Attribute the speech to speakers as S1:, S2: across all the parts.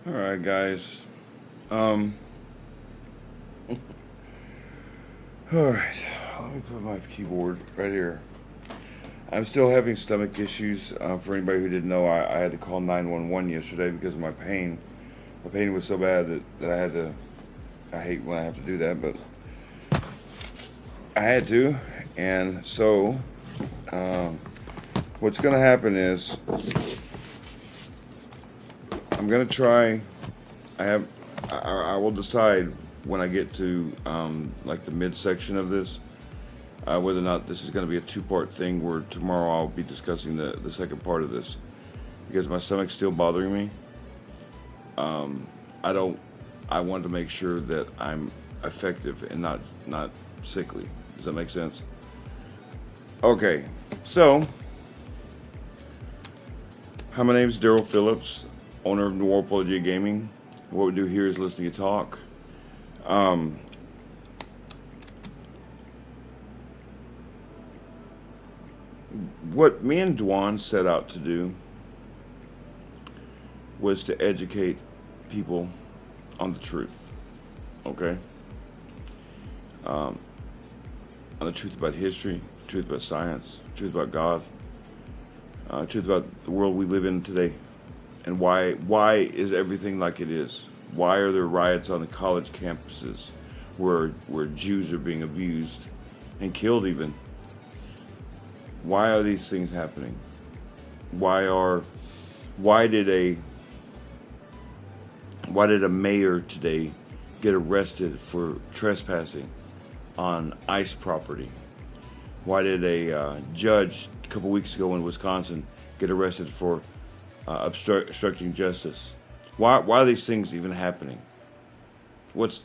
S1: All right, guys. Um, all right. Let me put my keyboard right here. I'm still having stomach issues. For anybody who didn't know, I had to call 911 yesterday because of my pain. My pain was so bad that I had to. I hate when I have to do that, but I had to. And so, um, what's going to happen is I'm going to try. I have. I will decide when I get to like the midsection of this whether or not this is going to be a two-part thing. Where tomorrow I'll be discussing the second part of this because my stomach's still bothering me. I don't. I want to make sure that I'm effective and not sickly. Does that make sense? Okay, so hi, my name is Daryl Phillips, owner of New World Apologia Gaming. What we do here is listen to you talk. What me and Dwan set out to do was to educate people on the truth. Okay? On the truth about history, truth about science, truth about God, truth about the world we live in today, and why is everything like it is? Why are there riots on the college campuses where Jews are being abused and killed even? Why are these things happening? Why did a mayor today get arrested for trespassing on ICE property? Why did a judge a couple weeks ago in Wisconsin get arrested for obstructing justice? Why are these things even happening? It's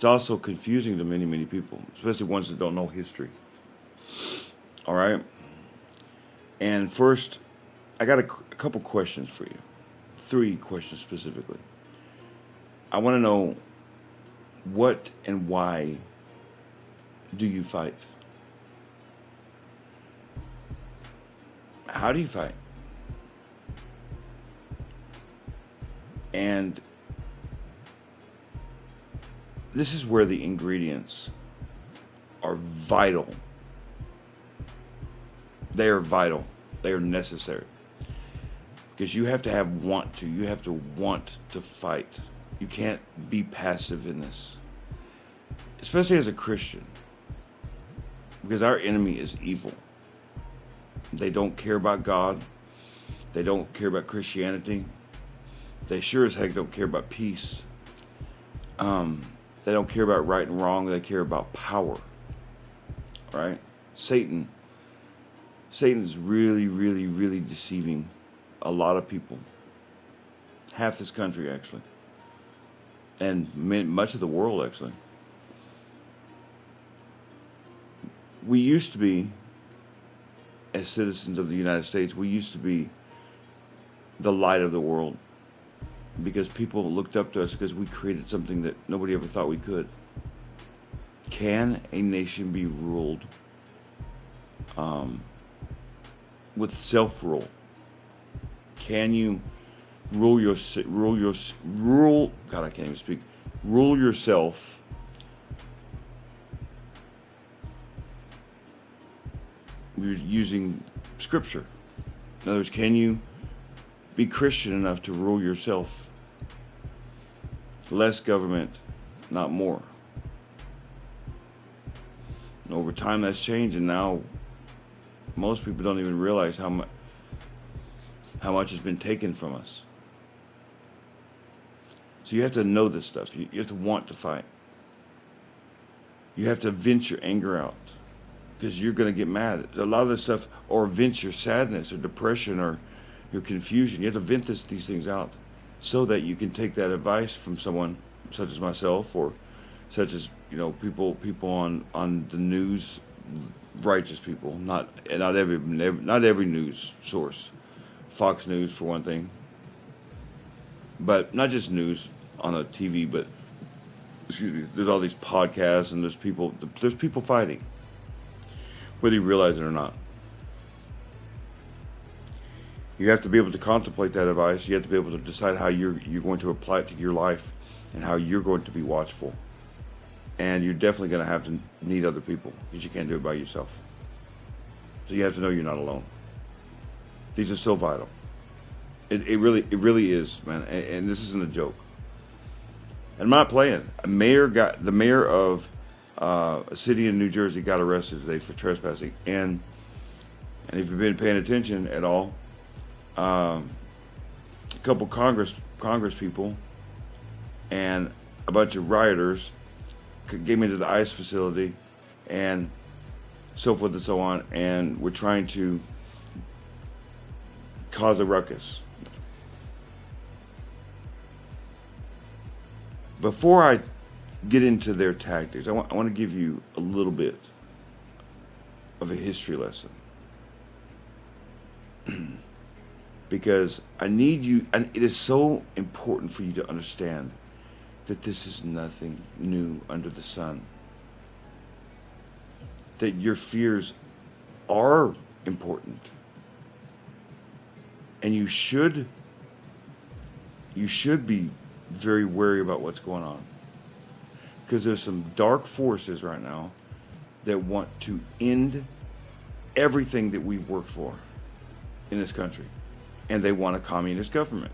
S1: also confusing to many people, especially ones that don't know history. All right. And first, I got a couple questions for you. 3 questions specifically. I want to know what and why do you fight? How do you fight? And this is where the ingredients are vital. They are vital. They are necessary. Because you have to you have to want to fight. You can't be passive in this. Especially as a Christian. Because our enemy is evil. They don't care about God. They don't care about Christianity. They sure as heck don't care about peace. They don't care about right and wrong. They care about power. Right? Satan is really deceiving a lot of people. Half this country, actually. And much of the world, actually. We used to be, as citizens of the United States, we used to be the light of the world. Because people looked up to us because we created something that nobody ever thought we could. Can a nation be ruled with self-rule? Can you rule God, I can't even speak. Rule yourself using scripture? In other words, can you be Christian enough to rule yourself? Less government, not more. And over time that's changed, and now most people don't even realize how much has been taken from us. So you have to know this stuff. You have to want to fight. You have to vent your anger out because you're going to get mad. A lot of this stuff, or vent your sadness or depression or your confusion. You have to vent these things out so that you can take that advice from someone such as myself or such as people on the news, righteous people, not every news source. Fox News for one thing, but not just news on a TV, but there's all these podcasts and there's people fighting, whether you realize it or not. You have to be able to contemplate that advice. You have to be able to decide how you're going to apply it to your life and how you're going to be watchful. And you're definitely going to have to need other people because you can't do it by yourself. So you have to know you're not alone. These are so vital. It really is, man. And this isn't a joke. And I'm not playing. The mayor of a city in New Jersey got arrested today for trespassing. And if you've been paying attention at all, a couple Congress people and a bunch of rioters came into the ICE facility and so forth and so on, and we're trying to cause a ruckus. Before I get into their tactics, I want to give you a little bit of a history lesson. Because I need you, and it is so important for you to understand that this is nothing new under the sun. That your fears are important. And you should be very wary about what's going on. Because there's some dark forces right now that want to end everything that we've worked for in this country. And they want a communist government.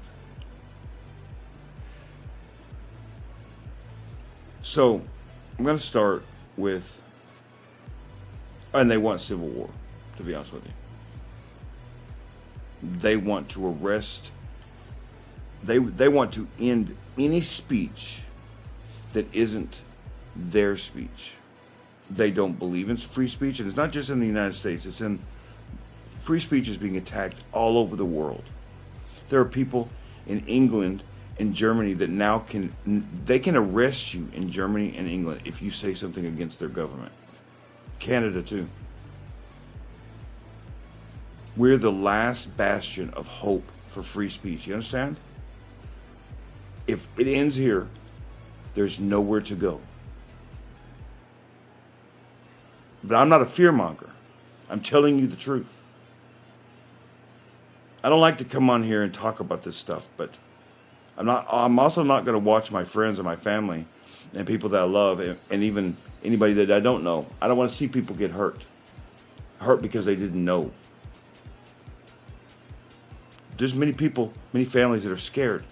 S1: So, I'm going to start with, and they want civil war, to be honest with you. They want to arrest, they want to end any speech that isn't their speech. They don't believe in free speech, and it's not just in the United States, it's in, free speech is being attacked all over the world. There are people in England and Germany that now can arrest you in Germany and England if you say something against their government. Canada too. We're the last bastion of hope for free speech. You understand? If it ends here, there's nowhere to go. But I'm not a fearmonger. I'm telling you the truth. I don't like to come on here and talk about this stuff, but I'm also not going to watch my friends and my family and people that I love and even anybody that I don't know. I don't want to see people get hurt because they didn't know. There's many people, many families that are scared.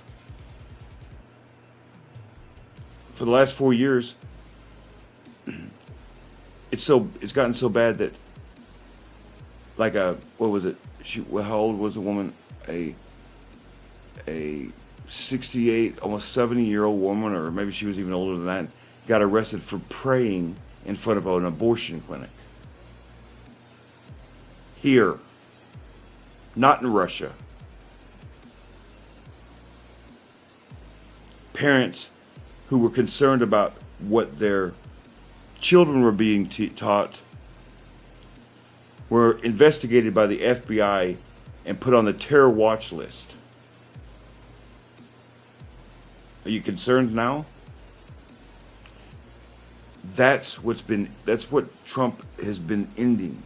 S1: For the last 4 years, it's gotten so bad that, like what was it? How old was the woman? A 68, almost 70-year-old woman, or maybe she was even older than that, got arrested for praying in front of an abortion clinic. Here. Not in Russia. Parents who were concerned about what their children were being taught were investigated by the FBI and put on the terror watch list. Are you concerned now? That's what Trump has been ending.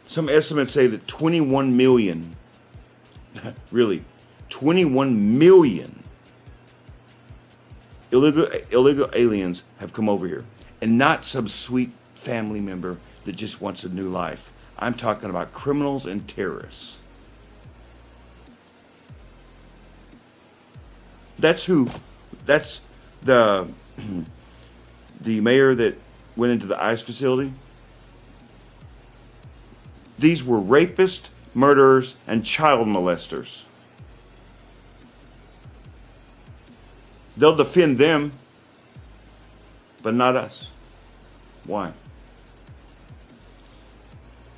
S1: Some estimates say that 21 million, really, 21 million illegal aliens have come over here. And not some sweet family member that just wants a new life. I'm talking about criminals and terrorists. That's the mayor that went into the ICE facility. These were rapists, murderers, and child molesters. They'll defend them, but not us. Why?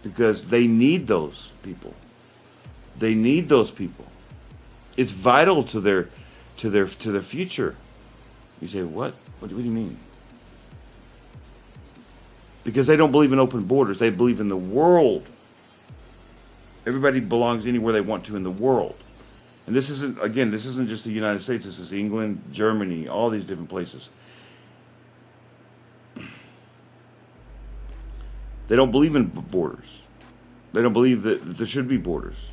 S1: Because they need those people. They need those people. It's vital to their future. You say, what? What do you mean? Because they don't believe in open borders. They believe in the world. Everybody belongs anywhere they want to in the world. And this isn't just the United States. This is England, Germany, all these different places. They don't believe in borders. They don't believe that there should be borders.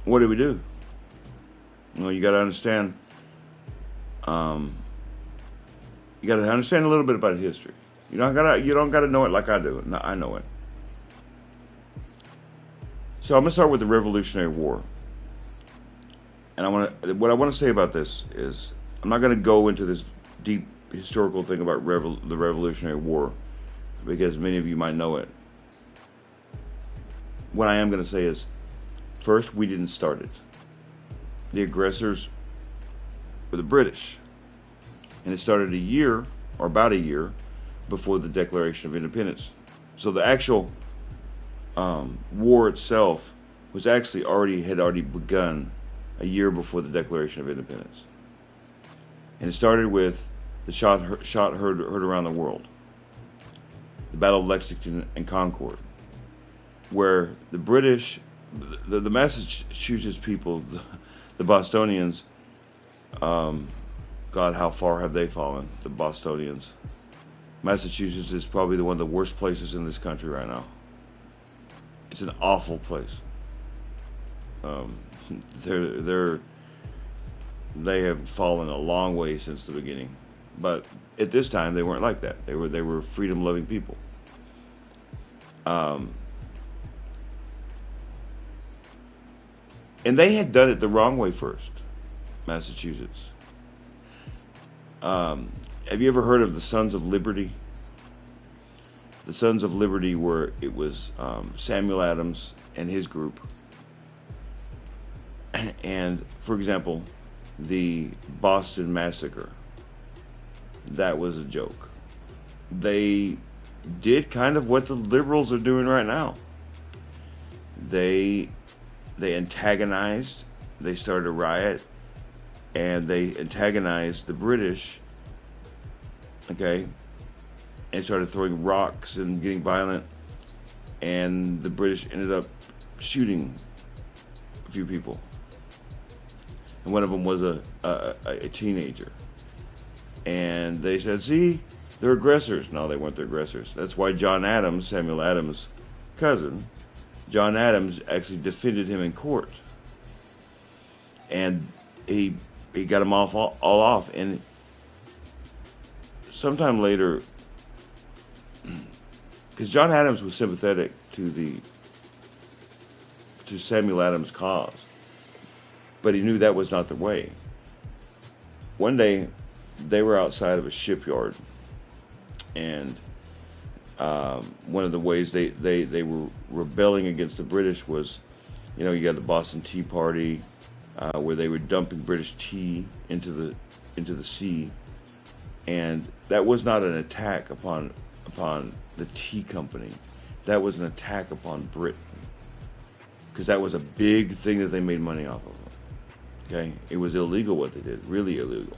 S1: What do we do? Well, you got to understand. You got to understand a little bit about history. You don't gotta know it like I do. No, I know it. So I'm gonna start with the Revolutionary War. And what I want to say about this is, I'm not gonna go into this deep historical thing about the Revolutionary War, because many of you might know it. What I am gonna say is, first, we didn't start it. The aggressors were the British. And it started about a year, before the Declaration of Independence. So the actual war itself was actually had already begun a year before the Declaration of Independence. And it started with the shot heard around the world. The Battle of Lexington and Concord, where the British, the Massachusetts people, the Bostonians, God, how far have they fallen, the Bostonians. Massachusetts is probably one of the worst places in this country right now. It's an awful place. They have fallen a long way since the beginning, but at this time they weren't like that. They were freedom-loving people. And they had done it the wrong way first, Massachusetts. Have you ever heard of the Sons of Liberty? The Sons of Liberty it was Samuel Adams and his group. And, for example, the Boston Massacre, that was a joke. They did kind of what the liberals are doing right now. They antagonized, they started a riot, and they antagonized the British, okay, and started throwing rocks and getting violent, and the British ended up shooting a few people, and one of them was a teenager, and they said, see, they're aggressors. No, they weren't the aggressors. That's why John Adams, Samuel Adams' cousin, John Adams actually defended him in court, and he got him all off. And sometime later, because John Adams was sympathetic to Samuel Adams' cause, but he knew that was not the way. One day, they were outside of a shipyard, and one of the ways they were rebelling against the British was, you got the Boston Tea Party, where they were dumping British tea into the sea, and that was not an attack upon the tea company. That was an attack upon Britain, because that was a big thing that they made money off of. Okay, it was illegal what they did, really illegal.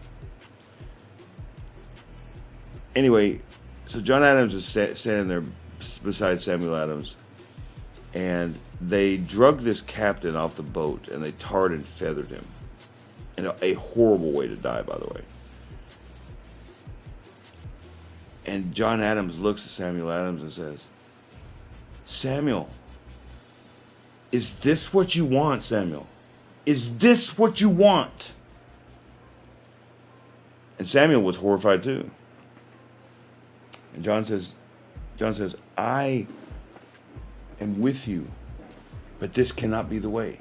S1: Anyway, so John Adams is standing there beside Samuel Adams, and they drug this captain off the boat, and they tarred and feathered him. And a horrible way to die, by the way. And John Adams looks at Samuel Adams and says, Samuel, is this what you want, Samuel? Is this what you want? And Samuel was horrified too. And John says, I am with you, but this cannot be the way.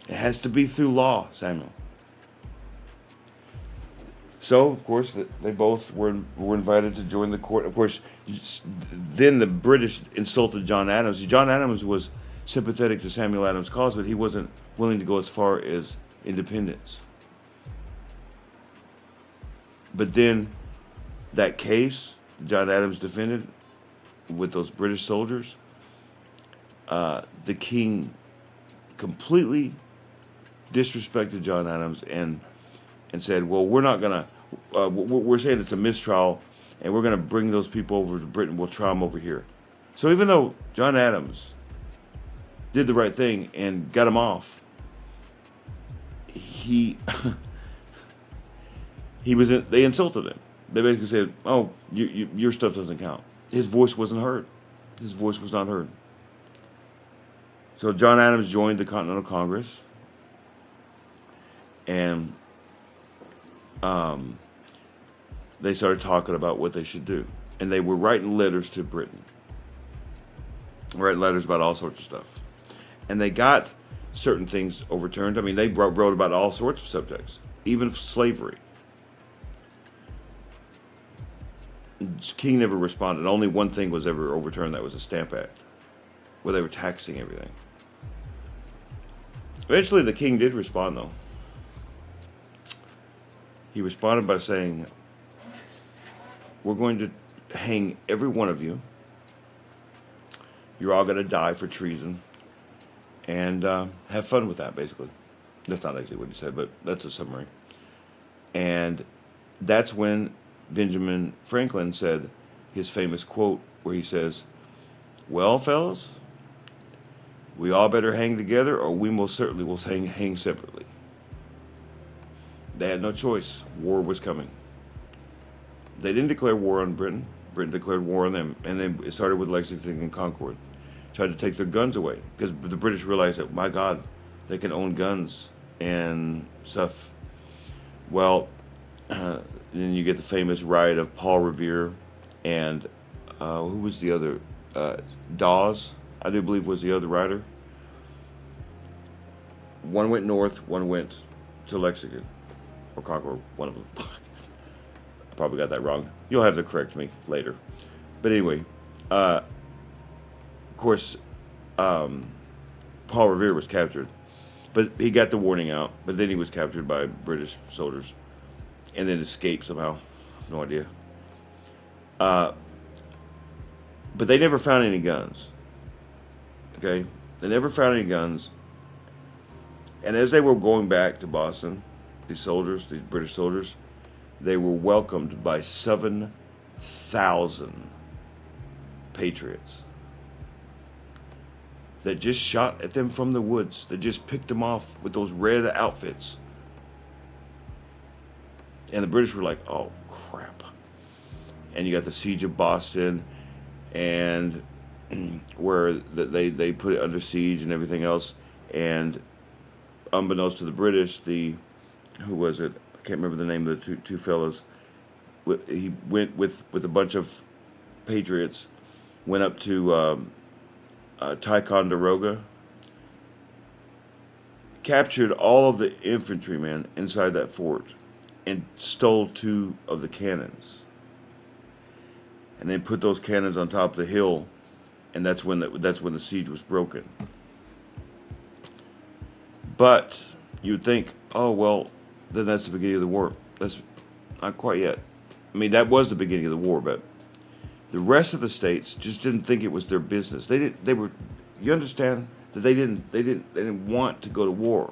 S1: It has to be through law, Samuel. So, of course, they both were invited to join the court. Of course, then the British insulted John Adams. John Adams was sympathetic to Samuel Adams' cause, but he wasn't willing to go as far as independence. But then that case John Adams defended with those British soldiers, the king completely disrespected John Adams and said, well, we're not going to, we're saying it's a mistrial, and we're going to bring those people over to Britain. We'll try them over here. So even though John Adams did the right thing and got him off, they insulted him. They basically said, "Oh, your stuff doesn't count." His voice wasn't heard. His voice was not heard. So John Adams joined the Continental Congress, and they started talking about what they should do. And they were writing letters to Britain, writing letters about all sorts of stuff. And they got certain things overturned. I mean, they wrote about all sorts of subjects, even slavery. King never responded. Only one thing was ever overturned. That was the Stamp Act, where they were taxing everything. Eventually, the king did respond, though. He responded by saying, "We're going to hang every one of you. You're all going to die for treason. And have fun with that," basically. That's not actually what he said, but that's a summary. And that's when Benjamin Franklin said his famous quote where he says, "Well, fellas, we all better hang together or we most certainly will hang separately." They had no choice. War was coming. They didn't declare war on Britain. Britain declared war on them. And then it started with Lexington and Concord. Tried to take their guns away because the British realized that, my God, they can own guns and stuff. Well, then you get the famous riot of Paul Revere and who was the other? Dawes, I do believe, was the other writer. One went north, one went to Lexington or Concord, one of them. I probably got that wrong. You'll have to correct me later. But anyway, of course, Paul Revere was captured, but he got the warning out. But then he was captured by British soldiers, and then escaped somehow. I have no idea. But they never found any guns. Okay, they never found any guns. And as they were going back to Boston, these soldiers, these British soldiers, they were welcomed by 7,000 patriots that just shot at them from the woods. They just picked them off with those red outfits. And the British were like, "Oh, crap." And you got the siege of Boston, and where they put it under siege and everything else. And unbeknownst to the British, who was it? I can't remember the name of the two fellas. He went with a bunch of patriots, went up to Ticonderoga, captured all of the infantrymen inside that fort, and stole 2 of the cannons. And then put those cannons on top of the hill, and that's when the siege was broken. But you'd think, oh well, then that's the beginning of the war. That's not quite yet. I mean, that was the beginning of the war, but the rest of the states just didn't think it was their business. You understand that they didn't want to go to war.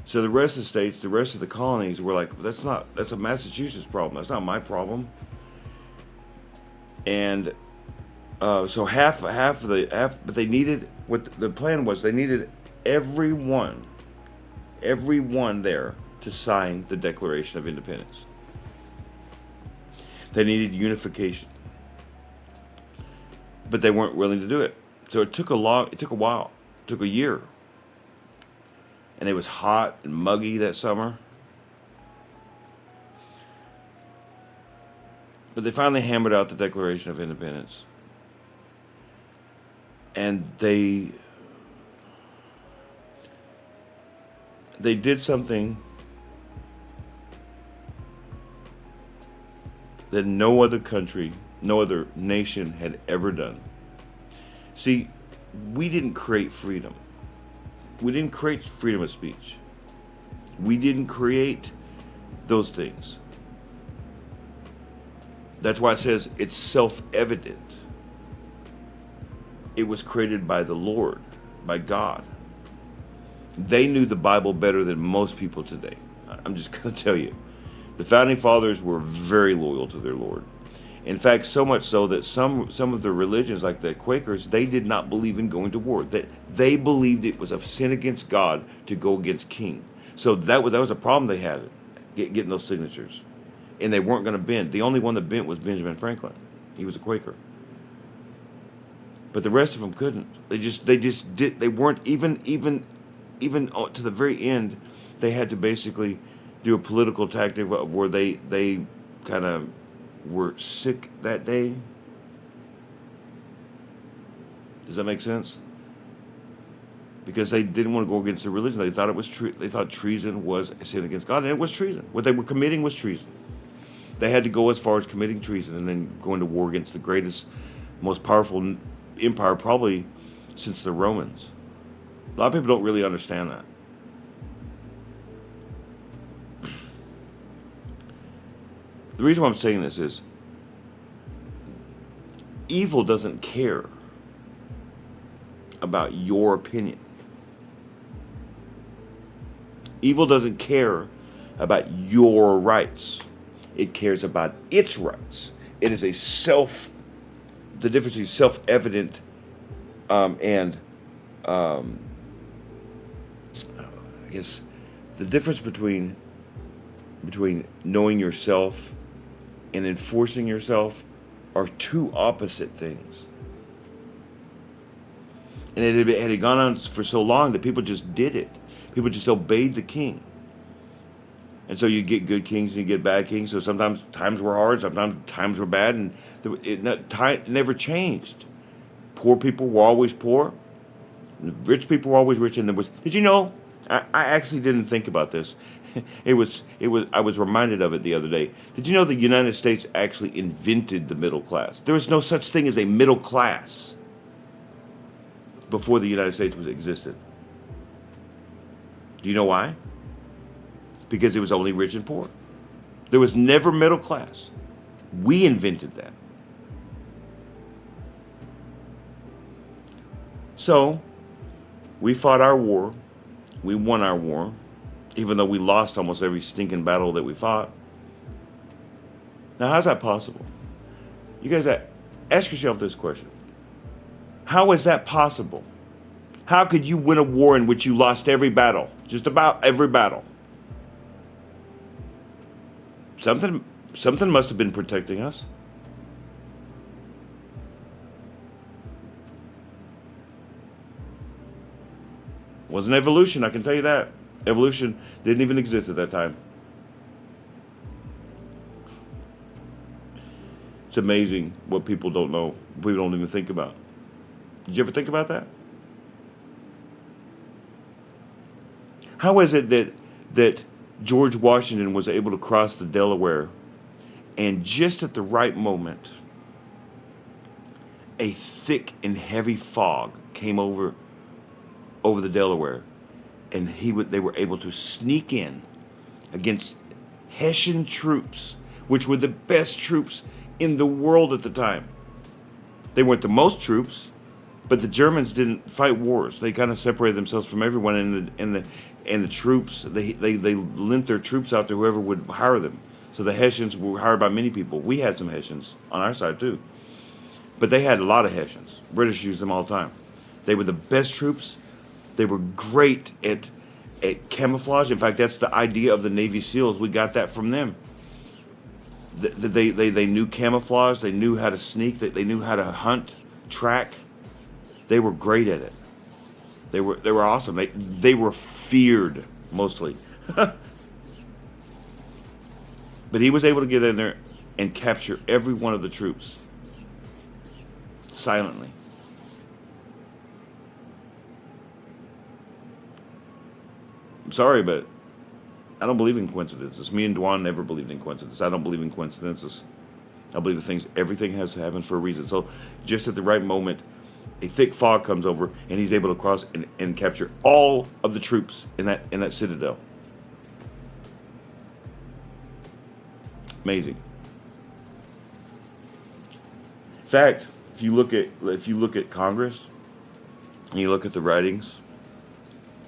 S1: So the rest of the states, the rest of the colonies were like, that's a Massachusetts problem. That's not my problem. And so but they needed, what the plan was, they needed everyone there to sign the Declaration of Independence. They needed unification, but they weren't willing to do it. So it took a while. It took a year, and it was hot and muggy that summer. But they finally hammered out the Declaration of Independence, and they did something that no other country, no other nation had ever done. See, we didn't create freedom. We didn't create freedom of speech. We didn't create those things. That's why it says it's self-evident. It was created by the Lord, by God. They knew the Bible better than most people today. I'm just going to tell you. The Founding Fathers were very loyal to their Lord. In fact, so much so that some of the religions, like the Quakers, they did not believe in going to war. They believed it was a sin against God to go against king. So that was a problem they had, getting those signatures. and they weren't going to bend. The only one that bent was Benjamin Franklin. He was a Quaker. But the rest of them couldn't. They just did. They weren't even to the very end. They had to basically do a political tactic where they kind of were sick that day. Does that make sense? Because they didn't want to go against their religion. They thought it was They thought treason was a sin against God, and it was treason. What they were committing was treason. They had to go as far as committing treason and then going to war against the greatest, most powerful empire probably since the Romans. A lot of people don't really understand that. The reason why I'm saying this is evil doesn't care about your opinion. Evil doesn't care about your rights. It cares about its rights. It is the difference is self-evident and I guess the difference between knowing yourself and enforcing yourself are two opposite things. And it had gone on for so long that people just did it. People just obeyed the king. And so you get good kings and you get bad kings. So sometimes times were hard, sometimes times were bad, and it never changed. Poor people were always poor. Rich people were always rich. And did you know? I actually didn't think about this. I was reminded of it the other day. Did you know the United States actually invented the middle class? There was no such thing as a middle class before the United States existed. Do you know why? Because it was only rich and poor. There was never middle class. We invented that. So, we fought our war. We won our war, even though we lost almost every stinking battle that we fought. Now, how's that possible? You guys ask yourself this question. How is that possible? How could you win a war in which you lost every battle? Just about every battle. Something must have been protecting us. Wasn't evolution, I can tell you that. Evolution didn't even exist at that time. It's amazing what people don't know. People don't even think about. Did you ever think about that? How is it that George Washington was able to cross the Delaware, and just at the right moment, a thick and heavy fog came over the Delaware, and they were able to sneak in against Hessian troops, which were the best troops in the world at the time. They weren't the most troops, but the Germans didn't fight wars. They kind of separated themselves from everyone, and the troops, they lent their troops out to whoever would hire them. So the Hessians were hired by many people. We had some Hessians on our side too, but they had a lot of Hessians. British used them all the time. They were the best troops. They were great at camouflage. In fact, that's the idea of the Navy SEALs. We got that from them. They knew camouflage. They knew how to sneak. They knew how to hunt, track. They were great at it. They were awesome. They were feared mostly. But he was able to get in there and capture every one of the troops silently. I'm sorry, but I don't believe in coincidences. Me and Dwan never believed in coincidences. I don't believe in coincidences. I believe everything has to happen for a reason. So just at the right moment, a thick fog comes over, and he's able to cross and capture all of the troops in that citadel. Amazing. In fact, if you look at Congress and you look at the writings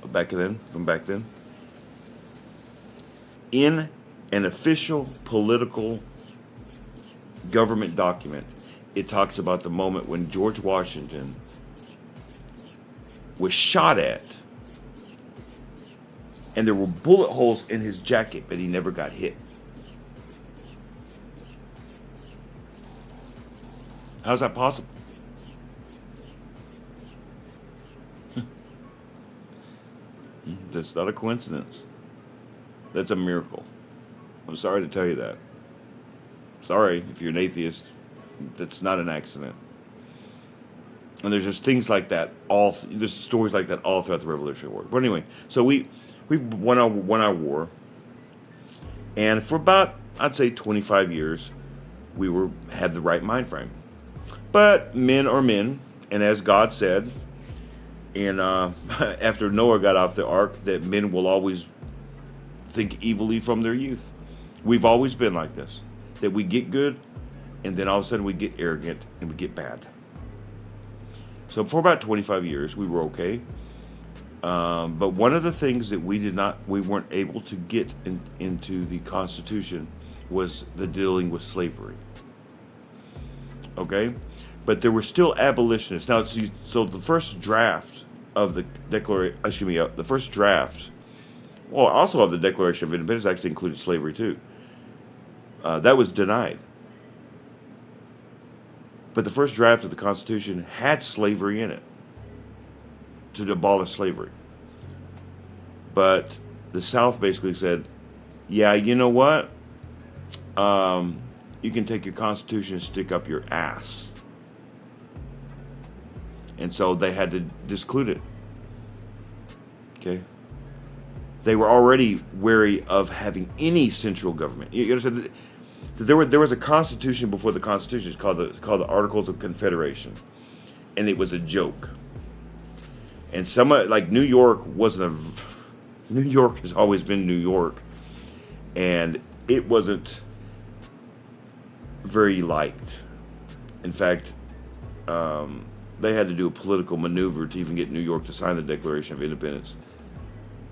S1: from back then, in an official political government document, it talks about the moment when George Washington was shot at, and there were bullet holes in his jacket, but he never got hit. How's that possible? That's not a coincidence. That's a miracle. I'm sorry to tell you that. Sorry if you're an atheist. That's not an accident. And there's just things like that. There's stories like that all throughout the Revolutionary War. But anyway, so we won our war, and for about, I'd say, 25 years, we had the right mind frame. But men are men, and as God said, in after Noah got off the ark, that men will always think evilly from their youth. We've always been like this. That we get good, and then all of a sudden we get arrogant and we get bad. So for about 25 years, we were okay. But one of the things that we weren't able to get into the Constitution was the dealing with slavery. Okay? But there were still abolitionists. Now, so the first draft of the the first draft, well, also of the Declaration of Independence actually included slavery too. That was denied. But the first draft of the Constitution had slavery in it, to abolish slavery. But the South basically said, yeah, you know what? You can take your Constitution and stick up your ass. And so they had to disclude it. Okay? They were already wary of having any central government. You understand? There was a Constitution before the Constitution. It's called the Articles of Confederation, and it was a joke. And like New York New York has always been New York, and it wasn't very liked. In fact, they had to do a political maneuver to even get New York to sign the Declaration of Independence.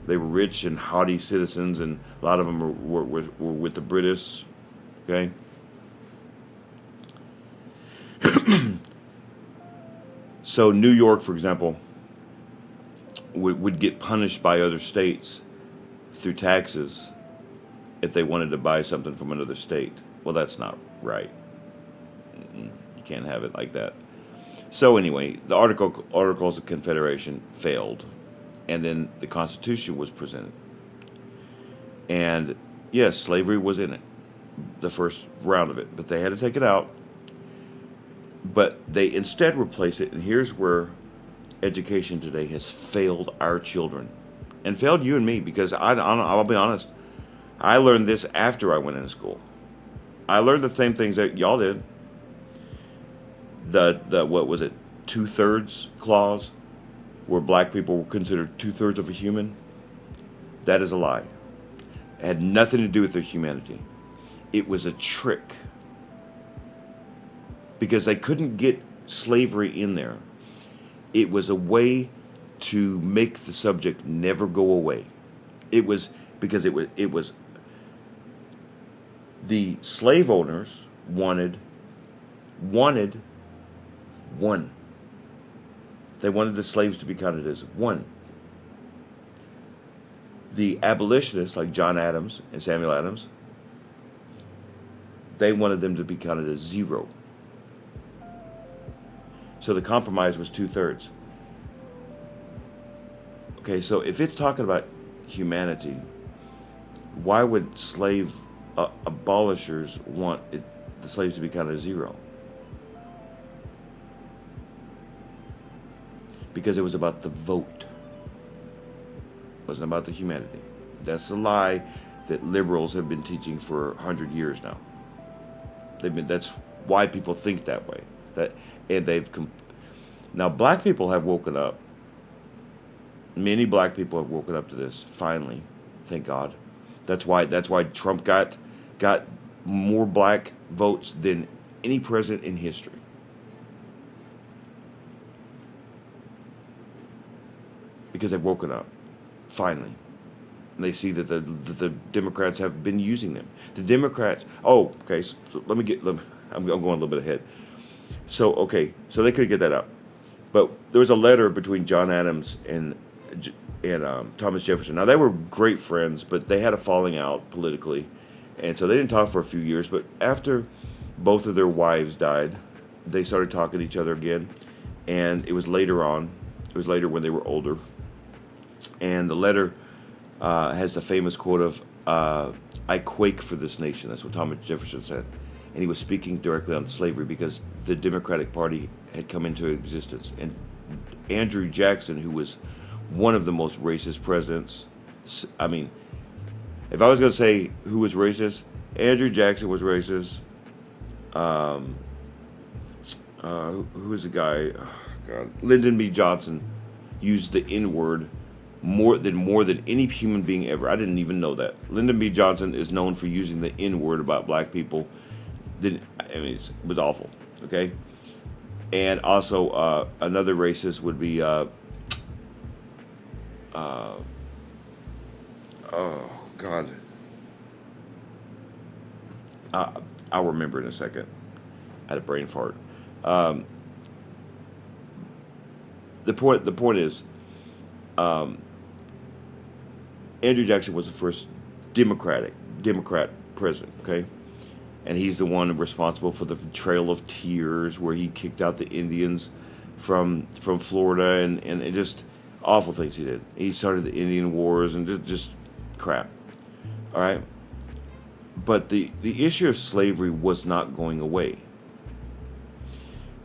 S1: They were rich and haughty citizens, and a lot of them were with the British. Okay. So New York, for example, would get punished by other states through taxes if they wanted to buy something from another state. Well, that's not right. You can't have it like that. So anyway, the Articles of Confederation failed, and then the Constitution was presented. And yes, slavery was in it, the first round of it, but they had to take it out. But they instead replaced it, and here's where education today has failed our children, and failed you and me, because I'll be honest, I learned this after I went into school. I learned the same things that y'all did. The what was it, 2/3 clause, where black people were considered 2/3 of a human. That is a lie. It had nothing to do with their humanity. It was a trick, because they couldn't get slavery in there. It was a way to make the subject never go away. It was because it was the slave owners wanted one. They wanted the slaves to be counted as one. The abolitionists, like John Adams and Samuel Adams, they wanted them to be counted as 0. So the compromise was 2/3. Okay, so if it's talking about humanity, why would slave abolishers want the slaves to be counted as 0? Because it was about the vote. It wasn't about the humanity. That's a lie that liberals have been teaching for 100 years now. That's why people think that way. Now black people have woken up. Many black people have woken up to this finally. Thank God. That's why Trump got more black votes than any president in history. Because they've woken up, finally. And they see that the Democrats have been using them. The Democrats. Oh, okay. So I'm going a little bit ahead. So okay. So they could get that up, but there was a letter between John Adams and Thomas Jefferson. Now they were great friends, but they had a falling out politically, and so they didn't talk for a few years. But after both of their wives died, they started talking to each other again, and it was later on. It was later when they were older, and the letter has the famous quote of "I quake for this nation." That's what Thomas Jefferson said, and he was speaking directly on slavery because the Democratic Party had come into existence, and Andrew Jackson, who was one of the most racist presidents. I mean, if I was going to say who was racist, Andrew Jackson was racist. Who was the guy? Oh, God, Lyndon B. Johnson used the N word more than any human being ever. I didn't even know that. Lyndon B. Johnson is known for using the N word about black people. It was awful. Okay, and also another racist would be oh God, I'll remember in a second. I had a brain fart. The point is, Andrew Jackson was the first Democrat president. Okay, and he's the one responsible for the Trail of Tears, where he kicked out the Indians from Florida, and it just awful things he did. He started the Indian Wars and just crap. All right, but the issue of slavery was not going away.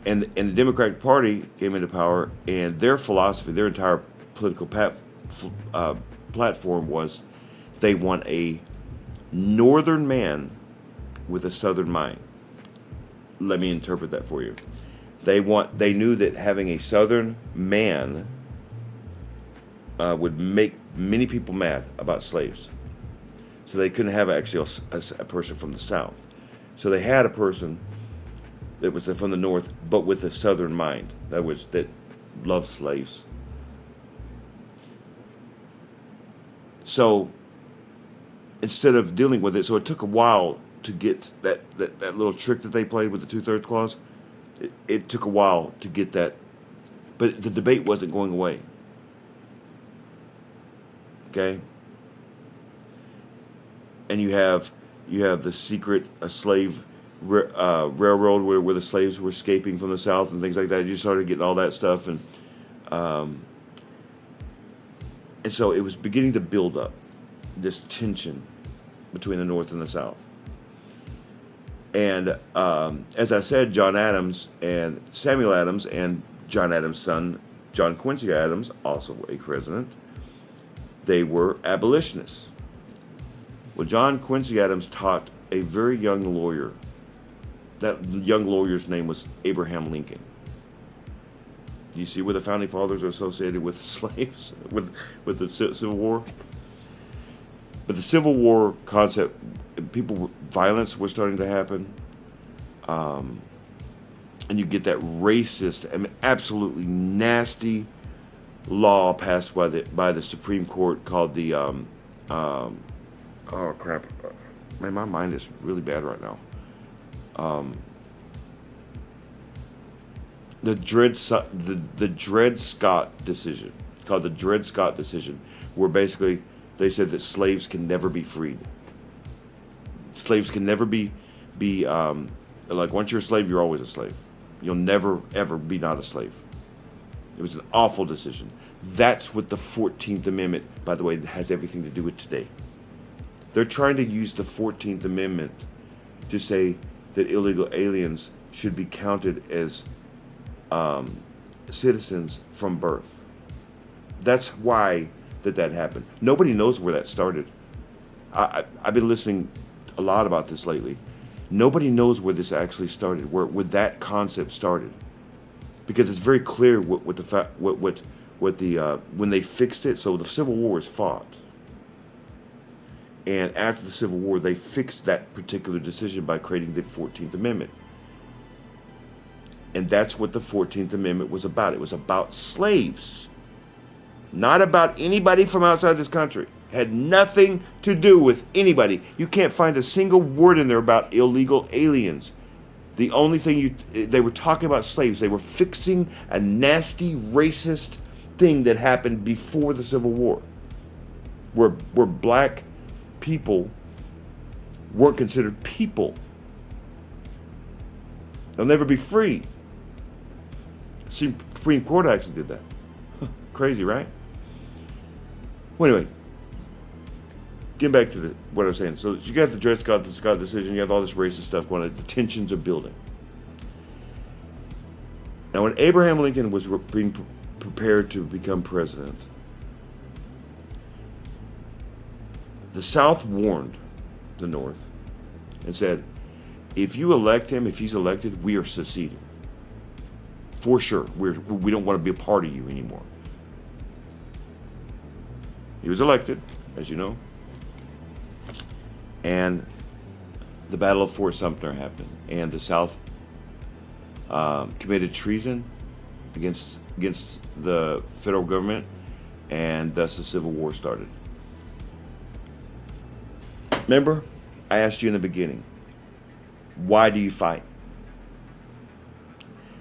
S1: And the Democratic Party came into power, and their philosophy, their entire political platform was they want a northern man with a southern mind. Let me interpret that for you. They knew that having a southern man would make many people mad about slaves. So they couldn't have actually a person from the south. So they had a person that was from the north, but with a southern mind. That loved slaves. So instead of dealing with it, so it took a while to get that little trick that they played with the 2/3 clause. It took a while to get that, but the debate wasn't going away. Okay, and you have the secret slave railroad where the slaves were escaping from the South and things like that. You started getting all that stuff, and so it was beginning to build up this tension between the North and the South. And as I said, John Adams and Samuel Adams and John Adams' son, John Quincy Adams, also a president, they were abolitionists. Well, John Quincy Adams taught a very young lawyer. That young lawyer's name was Abraham Lincoln. You see where the Founding Fathers are associated with slaves, with the Civil War? But the Civil War concept, violence was starting to happen. And you get that racist, absolutely nasty law passed by the Supreme Court called the, oh crap, man, my mind is really bad right now. The Dred Scott decision, called the Dred Scott decision, where basically they said that slaves can never be freed. Slaves can never be like, once you're a slave, you're always a slave. You'll never ever be not a slave. It was an awful decision. That's what the 14th Amendment, by the way, has everything to do with today. They're trying to use the 14th Amendment to say that illegal aliens should be counted as citizens from birth. That's why that happened. Nobody knows where that started. I've been listening a lot about this lately. Nobody knows where this actually started, where that concept started, because it's very clear what when they fixed it. So the Civil War was fought, and after the Civil War, they fixed that particular decision by creating the 14th Amendment. And that's what the 14th Amendment was about. It was about slaves, not about anybody from outside this country. It had nothing to do with anybody. You can't find a single word in there about illegal aliens. The only thing they were talking about slaves. They were fixing a nasty, racist thing that happened before the Civil War, where black people weren't considered people. They'll never be free. Supreme Court actually did that. Crazy, right? Well, anyway, getting back to what I was saying. So you got the Dred Scott decision. You have all this racist stuff going on. The tensions are building. Now, when Abraham Lincoln was being prepared to become president, the South warned the North and said, if you elect him, if he's elected, we are seceding. For sure. We don't want to be a part of you anymore. He was elected, as you know. And the Battle of Fort Sumter happened. And the South committed treason against the federal government. And thus the Civil War started. Remember, I asked you in the beginning, why do you fight?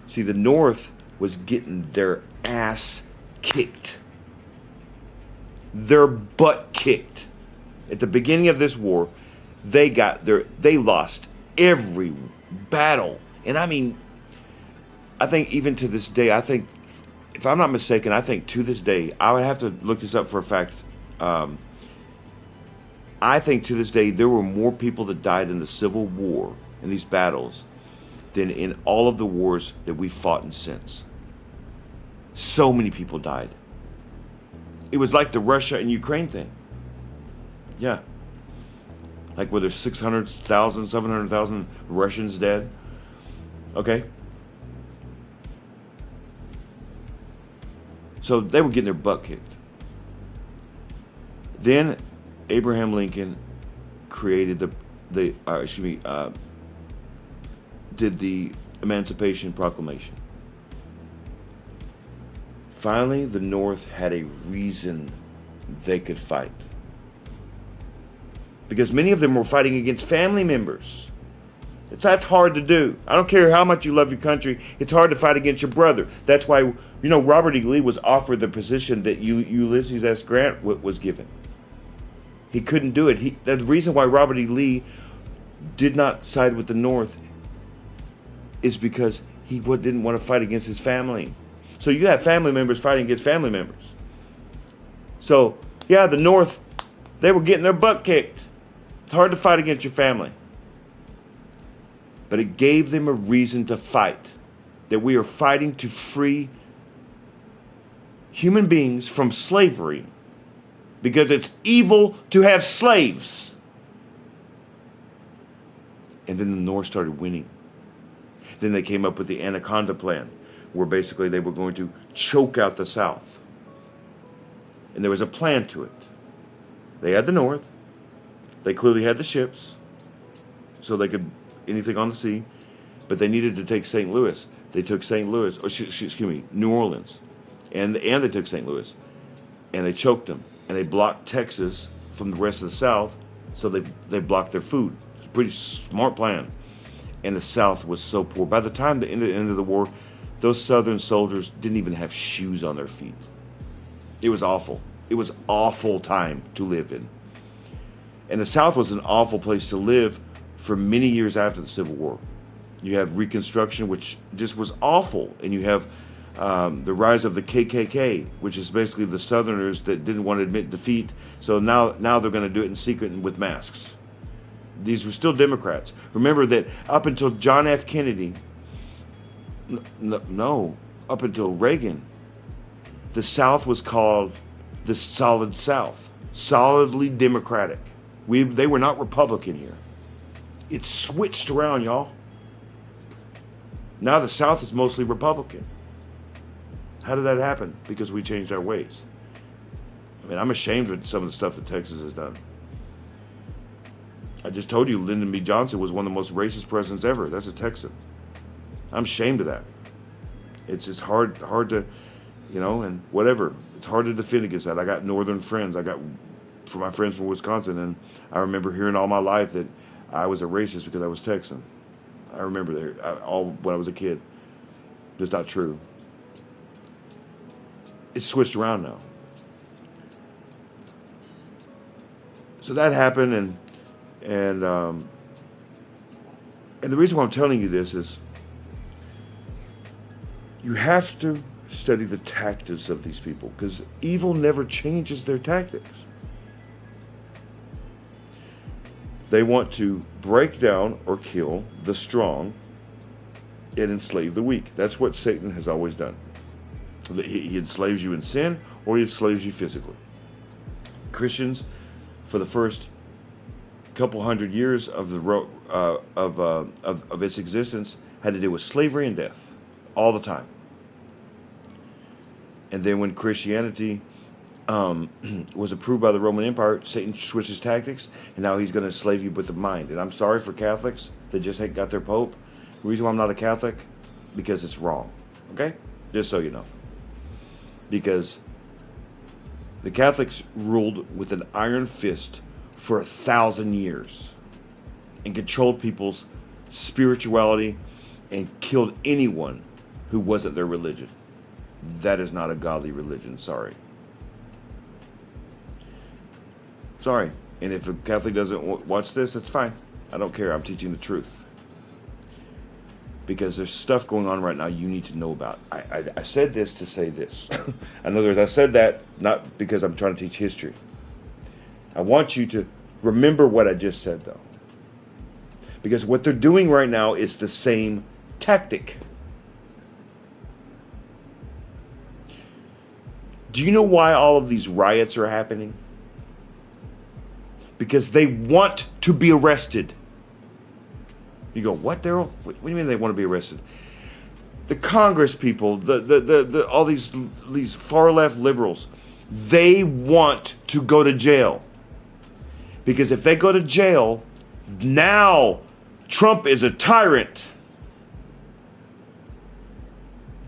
S1: See, the North was getting their ass kicked. Their butt kicked. At the beginning of this war, they lost every battle. And I mean, I think even to this day, if I'm not mistaken, I think to this day, I would have to look this up for a fact. I think to this day, there were more people that died in the Civil War, in these battles, than in all of the wars that we fought in since. So many people died. It was like the Russia and Ukraine thing. Yeah. Like where there's 600,000, 700,000 Russians dead. Okay. So they were getting their butt kicked. Then Abraham Lincoln created did the Emancipation Proclamation. Finally, the North had a reason they could fight. Because many of them were fighting against family members. That's hard to do. I don't care how much you love your country, it's hard to fight against your brother. That's why, Robert E. Lee was offered the position that Ulysses S. Grant was given. He couldn't do it. The reason why Robert E. Lee did not side with the North is because he didn't want to fight against his family. So you have family members fighting against family members. So, yeah, the North, they were getting their butt kicked. It's hard to fight against your family. But it gave them a reason to fight. That we are fighting to free human beings from slavery. Because it's evil to have slaves. And then the North started winning. Then they came up with the Anaconda Plan, where basically they were going to choke out the South. And there was a plan to it. They had the North. They clearly had the ships, so they could anything on the sea. But they needed to take St. Louis. They took St. Louis, New Orleans, and they took St. Louis, and they choked them, and they blocked Texas from the rest of the South, so they blocked their food. It's a pretty smart plan. And the South was so poor. By the time the end of the war, those Southern soldiers didn't even have shoes on their feet. It was awful. It was awful time to live in. And the South was an awful place to live for many years after the Civil War. You have Reconstruction, which just was awful. And you have the rise of the KKK, which is basically the Southerners that didn't want to admit defeat. So now they're going to do it in secret and with masks. These were still Democrats. Remember that up until John F. Kennedy, up until Reagan, the South was called the Solid South, solidly Democratic. They were not Republican here. It switched around, y'all. Now the South is mostly Republican. How did that happen? Because we changed our ways. I mean, I'm ashamed of some of the stuff that Texas has done. I just told you Lyndon B. Johnson was one of the most racist presidents ever. That's a Texan. I'm ashamed of that. It's hard to, and whatever. It's hard to defend against that. I got northern friends. For my friends from Wisconsin, and I remember hearing all my life that I was a racist because I was Texan. I remember when I was a kid. It's not true. It's switched around now. So that happened, and the reason why I'm telling you this is You have to study the tactics of these people because evil never changes their tactics. They want to break down or kill the strong and enslave the weak. That's what Satan has always done. He enslaves you in sin or he enslaves you physically. Christians, for the first couple hundred years of its existence, had to deal with slavery and death all the time. And then when Christianity was approved by the Roman Empire, Satan switched his tactics, and now he's going to enslave you with the mind. And I'm sorry for Catholics that just got their Pope. The reason why I'm not a Catholic, because it's wrong. Okay? Just so you know. Because the Catholics ruled with an iron fist for 1,000 years and controlled people's spirituality and killed anyone who wasn't their religion. That is not a godly religion. Sorry. Sorry. And if a Catholic doesn't watch this, that's fine. I don't care. I'm teaching the truth. Because there's stuff going on right now you need to know about. I said this to say this. In other words, I said that not because I'm trying to teach history. I want you to remember what I just said, though. Because what they're doing right now is the same tactic. Do you know why all of these riots are happening? Because they want to be arrested. You go, what, Daryl? What do you mean they want to be arrested? The Congress people, all these far left liberals, they want to go to jail. Because if they go to jail, now Trump is a tyrant.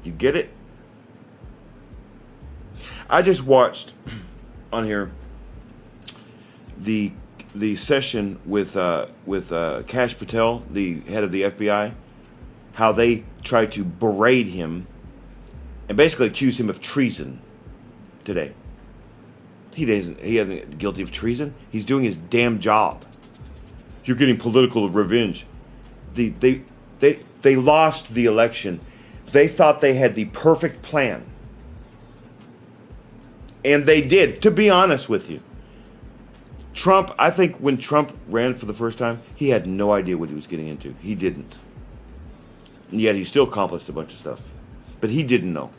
S1: You get it? I just watched on here the session with Kash Patel, the head of the FBI, how they tried to berate him and basically accuse him of treason today. He isn't guilty of treason. He's doing his damn job. You're getting political revenge. They lost the election. They thought they had the perfect plan. And they did, to be honest with you. Trump, I think when Trump ran for the first time, he had no idea what he was getting into. He didn't. And yet he still accomplished a bunch of stuff. But he didn't know.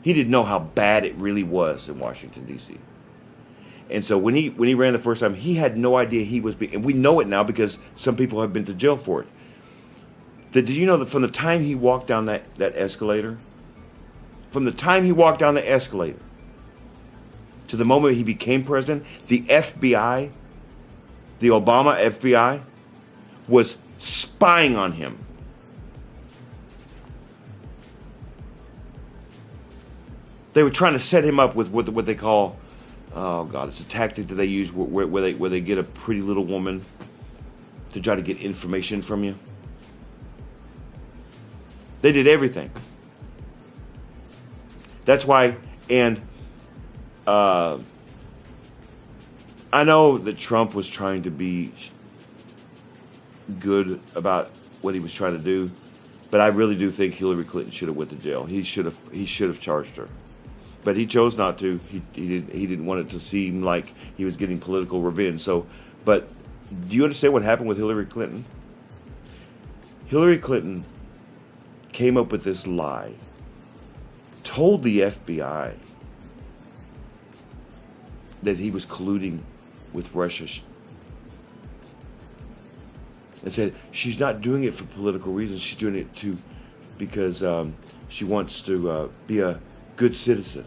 S1: He didn't know how bad it really was in Washington, D.C. And so when he ran the first time, he had no idea he was being, and we know it now because some people have been to jail for it. Did you know that from the time he walked down that escalator, from the time he walked down the escalator to the moment he became president, the FBI, the Obama FBI, was spying on him. They were trying to set him up with what they call, oh God, it's a tactic that they use where they get a pretty little woman to try to get information from you. They did everything. That's why, and I know that Trump was trying to be good about what he was trying to do, but I really do think Hillary Clinton should have went to jail. He should have charged her, but he chose not to. He didn't want it to seem like he was getting political revenge. So, but do you understand what happened with Hillary Clinton? Hillary Clinton came up with this lie, told the FBI that he was colluding with Russia, and said she's not doing it for political reasons. She's doing it because she wants to be a good citizen.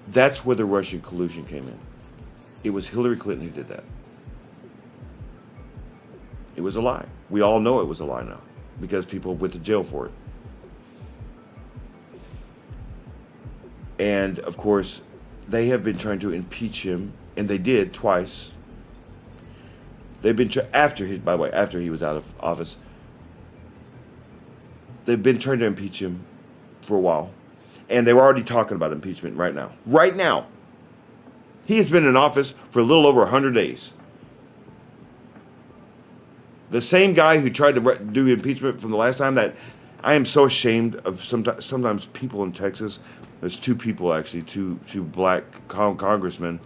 S1: That's where the Russian collusion came in. It was Hillary Clinton who did that. It was a lie. We all know it was a lie now because people went to jail for it. And of course, they have been trying to impeach him, and they did twice. They've been after he was out of office. They've been trying to impeach him for a while, and they were already talking about impeachment right now. Right now, he has been in office for a little over 100 days. The same guy who tried to do impeachment from the last time, that I am so ashamed of sometimes people in Texas. There's two people actually, two black congressmen,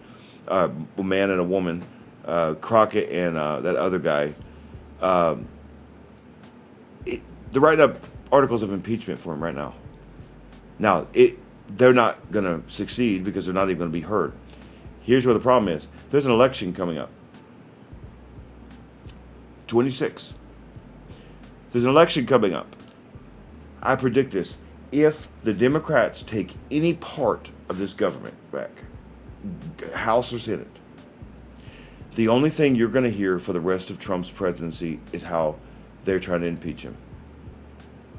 S1: a man and a woman, Crockett and that other guy. Um, they're writing up articles of impeachment for him right now. Now, they're not going to succeed because they're not even going to be heard. Here's where the problem is. There's an election coming up. 26. There's an election coming up. I predict this. If the Democrats take any part of this government back, House or Senate, the only thing you're going to hear for the rest of Trump's presidency is how they're trying to impeach him.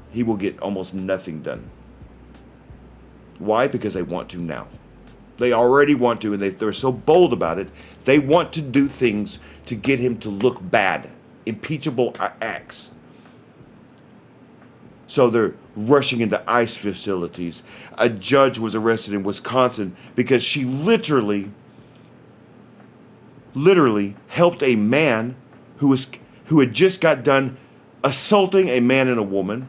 S1: He will get almost nothing done. Why? Because they want to now. They already want to, and they're so bold about it. They want to do things to get him to look bad. Impeachable acts. So they're rushing into ICE facilities. A judge was arrested in Wisconsin because she literally helped a man who had just got done assaulting a man and a woman,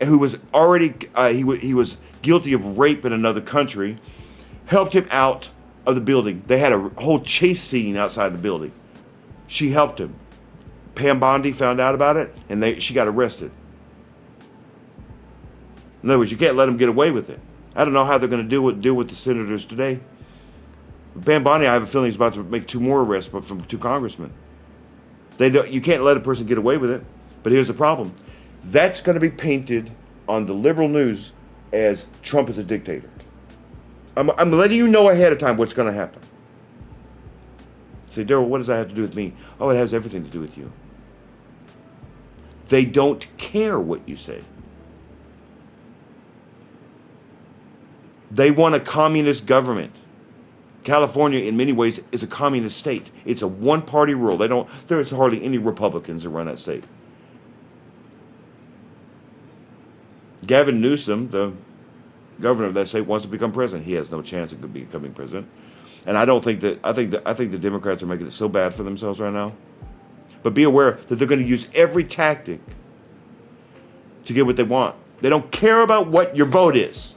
S1: and who was already he was guilty of rape in another country. Helped him out of the building. They had a whole chase scene outside the building. She helped him. Pam Bondi found out about it, and she got arrested. In other words, you can't let them get away with it. I don't know how they're going to deal with the senators today. Pam Bondi, I have a feeling, is about to make 2 more arrests, but from 2 congressmen. You can't let a person get away with it. But here's the problem. That's going to be painted on the liberal news as Trump is a dictator. I'm letting you know ahead of time what's going to happen. Say, Daryl, what does that have to do with me? Oh, it has everything to do with you. They don't care what you say. They want a communist government. California, in many ways, is a communist state. It's a one-party rule. There's hardly any Republicans that run that state. Gavin Newsom, the governor of that state, wants to become president. He has no chance of becoming president. And I think the Democrats are making it so bad for themselves right now. But be aware that they're going to use every tactic to get what they want. They don't care about what your vote is.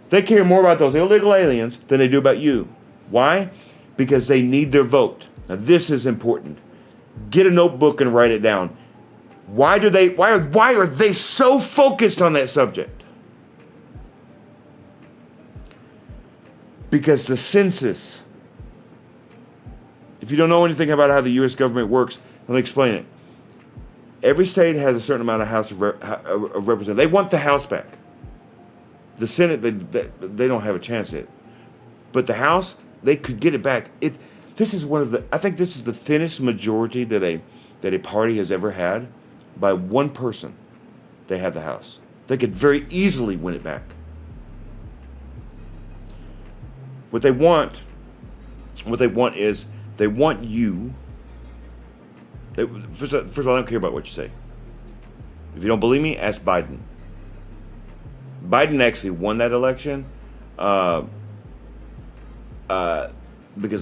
S1: They care more about those illegal aliens than they do about you. Why? Because they need their vote. Now this is important. Get a notebook and write it down. Why are they so focused on that subject? Because the census. If you don't know anything about how the U.S. government works, let me explain it. Every state has a certain amount of House of Representatives. They want the House back. The Senate, they don't have a chance yet. But the House, they could get it back. I think this is the thinnest majority that a party has ever had. By one person, they have the House. They could very easily win it back. What they want is they want you. First of all, I don't care about what you say. If you don't believe me, ask Biden. Biden actually won that election because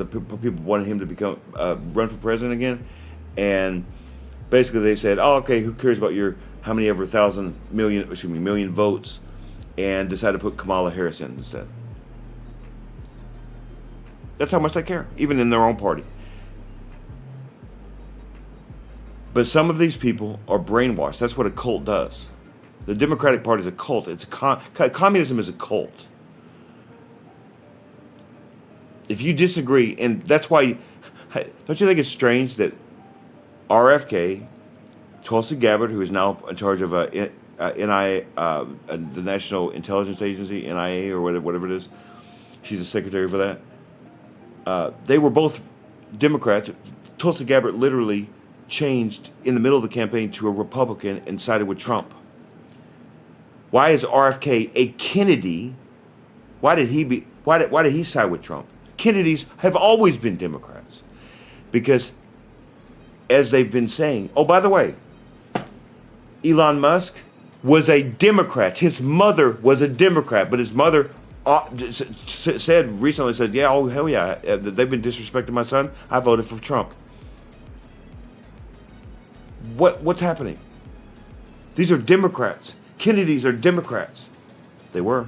S1: people wanted him to run for president again, and basically they said, "Oh, okay, who cares about your how many ever million votes?" and decided to put Kamala Harris in instead. That's how much they care, even in their own party. But some of these people are brainwashed. That's what a cult does. The Democratic Party is a cult. Communism is a cult. If you disagree, and that's why, don't you think it's strange that RFK, Tulsi Gabbard, who is now in charge of NIA, the National Intelligence Agency, NIA, or whatever it is, she's the secretary for that. They were both Democrats. Tulsi Gabbard literally changed in the middle of the campaign to a Republican and sided with Trump. Why is RFK a Kennedy? Why did he side with Trump? Kennedys have always been Democrats. Because as they've been saying, oh, by the way, Elon Musk was a Democrat. His mother was a Democrat, but his mother recently said, yeah, oh, hell yeah, they've been disrespecting my son. I voted for Trump. What's happening? These are Democrats. Kennedys are Democrats. They were.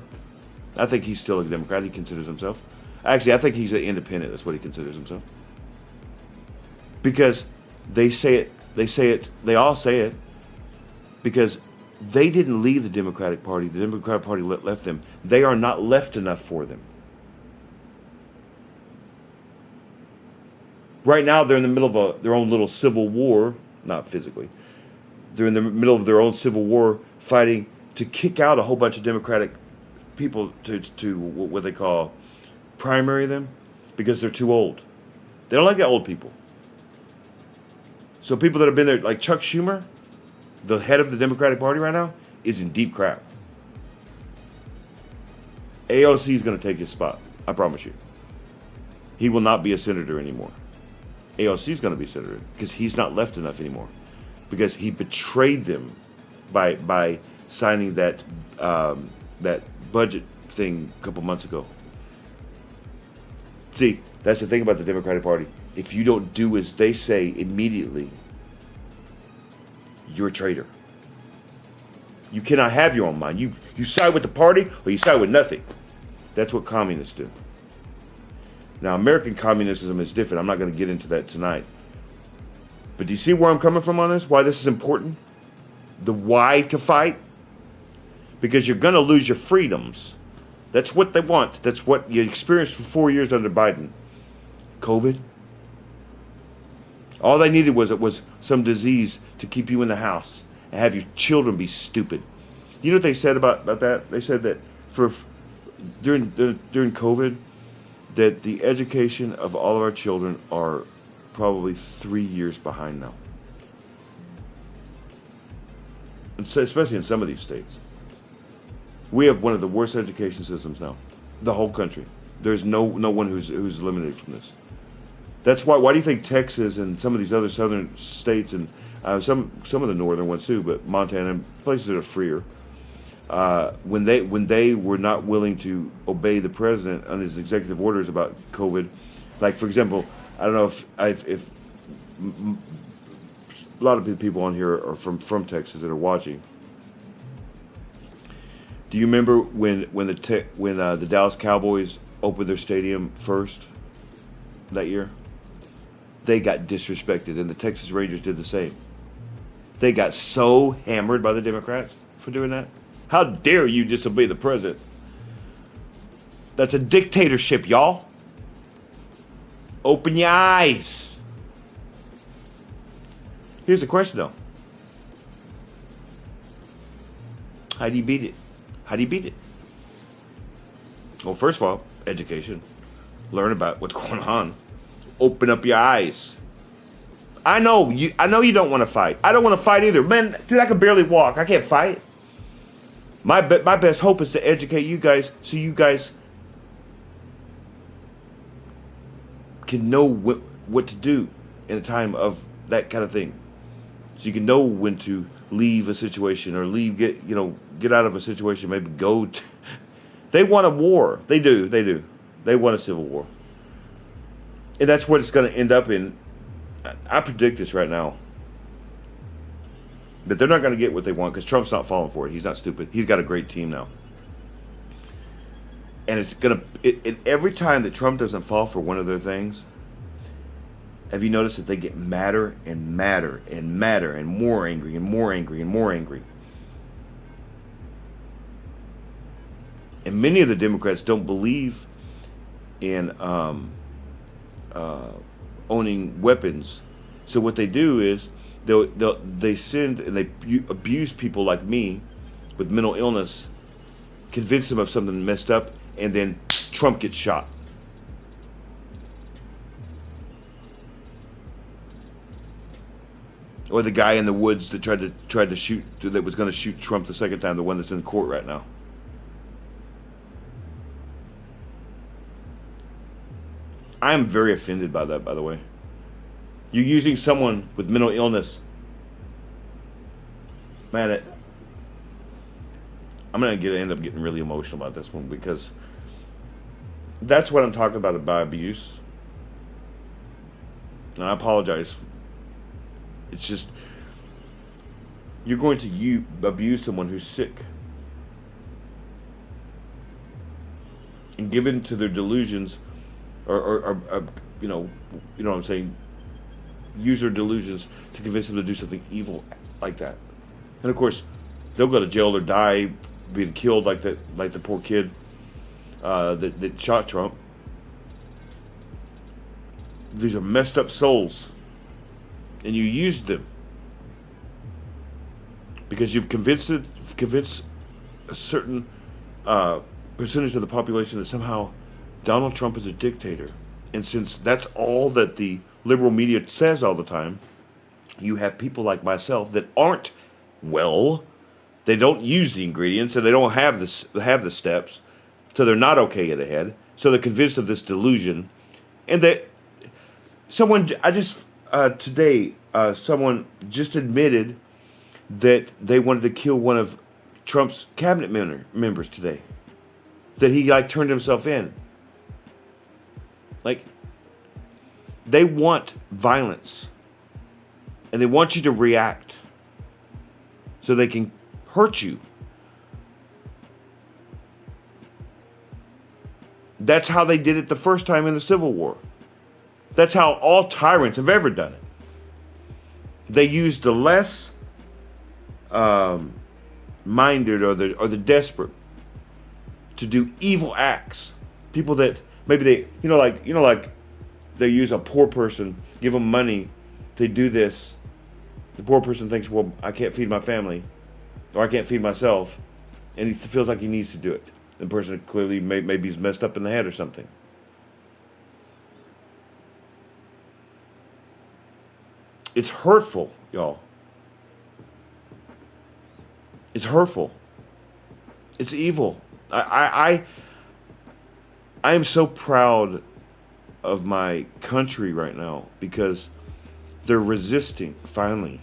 S1: I think he's still a Democrat. He considers himself. Actually, I think he's an independent. That's what he considers himself. Because they say it. They all say it. Because they didn't leave the Democratic Party. The Democratic Party left them. They are not left enough for them. Right now, they're in the middle of their own little civil war. Not physically. They're in the middle of their own civil war, fighting to kick out a whole bunch of Democratic people to what they call primary them, because they're too old. They don't like the old people. So people that have been there, like Chuck Schumer, the head of the Democratic Party right now, is in deep crap. AOC is going to take his spot. I promise you. He will not be a senator anymore. AOC is going to be senator because he's not left enough anymore. Because he betrayed them by signing that that budget thing a couple months ago. See, that's the thing about the Democratic Party. If you don't do as they say immediately, you're a traitor. You cannot have your own mind. You side with the party or you side with nothing. That's what communists do. Now, American communism is different. I'm not going to get into that tonight. But do you see where I'm coming from on this? Why this is important? The why to fight? Because you're going to lose your freedoms. That's what they want. That's what you experienced for 4 years under Biden. COVID. All they needed was some disease to keep you in the house and have your children be stupid. You know what they said about that? They said that during COVID, that the education of all of our children are probably 3 years behind now. And so, especially in some of these states. We have one of the worst education systems now. The whole country. There's no one who's eliminated from this. That's why do you think Texas and some of these other southern states and some of the northern ones too, but Montana and places that are freer, when they were not willing to obey the president on his executive orders about COVID, like for example, I don't know if a lot of the people on here are from Texas that are watching. Do you remember when the Dallas Cowboys opened their stadium first that year? They got disrespected, and the Texas Rangers did the same. They got so hammered by the Democrats for doing that. How dare you disobey the president? That's a dictatorship, y'all. Open your eyes. Here's the question, though. How do you beat it? How do you beat it? Well, first of all, education. Learn about what's going on. Open up your eyes. I know you don't want to fight. I don't want to fight either. Man, dude, I can barely walk. I can't fight. My best hope is to educate you guys so you guys can know what to do in a time of that kind of thing. So you can know when to leave a situation or get out of a situation, maybe go to. They want a war. They do. They want a civil war. And that's what it's going to end up in. I predict this right now. That they're not going to get what they want because Trump's not falling for it. He's not stupid. He's got a great team now. And it's going to, every time that Trump doesn't fall for one of their things, have you noticed that they get madder and madder and madder and more angry and more angry and more angry? And many of the Democrats don't believe in owning weapons. So what they do is they send and they abuse people like me with mental illness, convince them of something messed up, and then Trump gets shot. Or the guy in the woods that tried to shoot, that was going to shoot Trump the second time, the one that's in court right now. I am very offended by that, by the way. You're using someone with mental illness. Man, I'm going to end up getting really emotional about this one because that's what I'm talking about abuse. And I apologize. It's just, you're going to abuse someone who's sick and give in to their delusions, or you know what I'm saying, use their delusions to convince them to do something evil like that. And of course, they'll go to jail or die being killed like that, like the poor kid that shot Trump. These are messed up souls, and you used them because you've convinced a certain percentage of the population that somehow Donald Trump is a dictator. And since that's all that the liberal media says all the time, you have people like myself that aren't well. They don't use the ingredients, and they don't have the steps, so they're not okay in the head. So they're convinced of this delusion, and that today someone just admitted that they wanted to kill one of Trump's cabinet members today. That he turned himself in. Like, they want violence, and they want you to react so they can hurt you. That's how they did it the first time in the Civil War. That's how all tyrants have ever done it. They used the less minded or the desperate to do evil acts. People that maybe like they use a poor person, give them money, they do this. The poor person thinks, well, I can't feed my family, or I can't feed myself, and he feels like he needs to do it. The person clearly maybe is messed up in the head or something. It's hurtful, y'all. It's hurtful. It's evil. I am so proud of my country right now because they're resisting finally.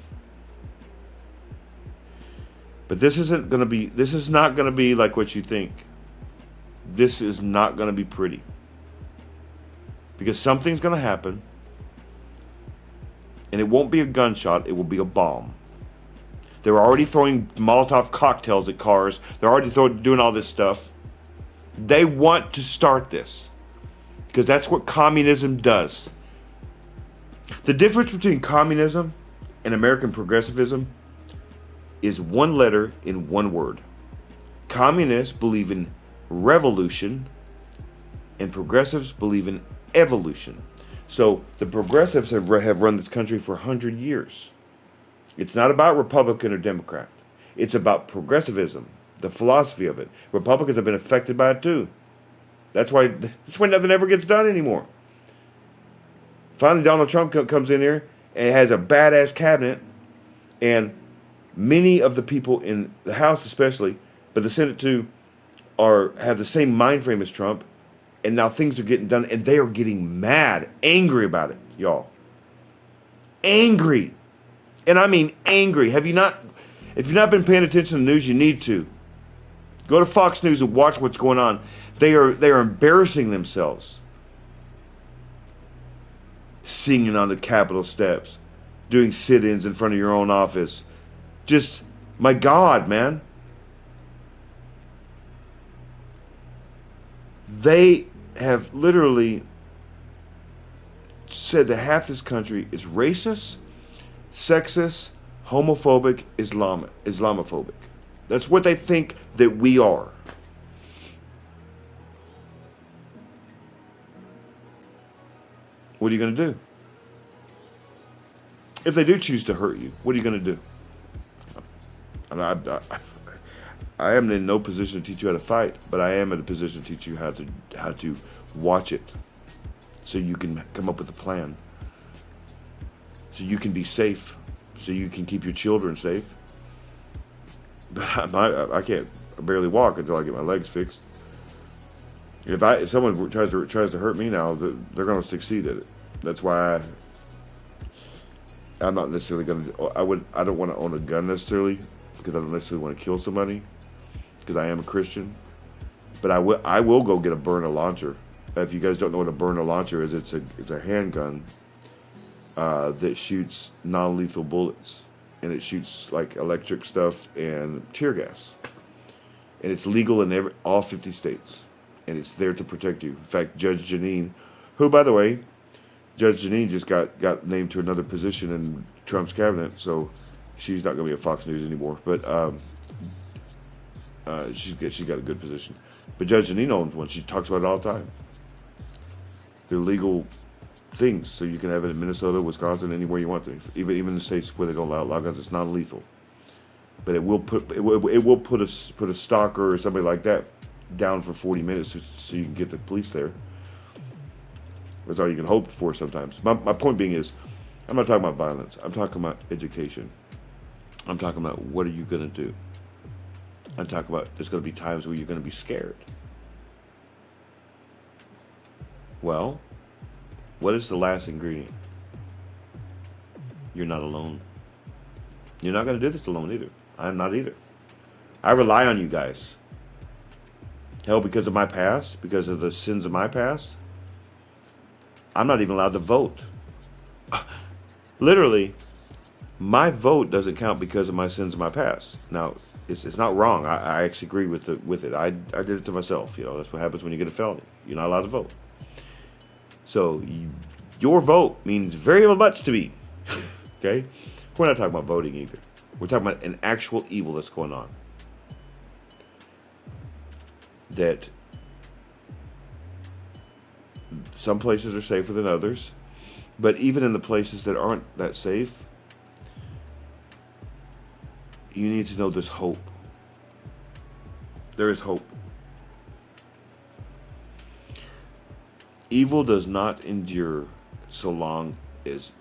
S1: But this is not going to be like what you think. This is not going to be pretty. Because something's going to happen, and it won't be a gunshot, it will be a bomb. They're already throwing Molotov cocktails at cars. They're already doing all this stuff. They want to start this because that's what communism does. The difference between communism and American progressivism is one letter in one word. Communists believe in revolution, and progressives believe in evolution. So the progressives have run this country for 100 years. It's not about Republican or Democrat. It's about progressivism, the philosophy of it. Republicans have been affected by it too. That's why nothing ever gets done anymore. Finally, Donald Trump comes in here and has a badass cabinet, and many of the people in the House especially, but the Senate too, have the same mind frame as Trump, and now things are getting done, and they are getting mad, angry about it, y'all. Angry. And I mean angry. If you've not been paying attention to the news, you need to. Go to Fox News and watch what's going on. They are embarrassing themselves. Singing on the Capitol steps, doing sit-ins in front of your own office. Just, my God, man. They have literally said that half this country is racist, sexist, homophobic, Islamophobic. That's what they think that we are. What are you going to do? If they do choose to hurt you, what are you going to do? I am in no position to teach you how to fight, but I am in a position to teach you how to watch it, so you can come up with a plan, so you can be safe, so you can keep your children safe. But I can't barely walk until I get my legs fixed. If someone tries to hurt me now, they're going to succeed at it. That's why I'm not necessarily going to. I don't want to own a gun necessarily because I don't necessarily want to kill somebody because I am a Christian. But I will go get a burner launcher. If you guys don't know what a burner launcher is, it's a handgun that shoots non-lethal bullets, and it shoots like electric stuff and tear gas. And it's legal in all 50 states. And it's there to protect you. In fact, Judge Janine, who, by the way, Judge Janine just got named to another position in Trump's cabinet, so she's not going to be at Fox News anymore. But she's got a good position. But Judge Janine owns one. She talks about it all the time. They're legal things, so you can have it in Minnesota, Wisconsin, anywhere you want to. Even in the states where they don't allow guns, it's non-lethal. But it will put a stalker or somebody like that down for 40 minutes so you can get the police there. That's all you can hope for sometimes. My point being is, I'm not talking about violence. I'm talking about education. I'm talking about what are you going to do. I'm talking about there's going to be times where you're going to be scared. Well, what is the last ingredient? You're not alone. You're not going to do this alone either. I'm not either. I rely on you guys. Hell, because of my past, because of the sins of my past, I'm not even allowed to vote. Literally, my vote doesn't count because of my sins of my past. Now, it's not wrong. I actually agree with it. I did it to myself. You know, that's what happens when you get a felony. You're not allowed to vote. So your vote means very much to me. Okay? We're not talking about voting either. We're talking about an actual evil that's going on. That some places are safer than others. But even in the places that aren't that safe, you need to know there's hope. There is hope. Evil does not endure so long as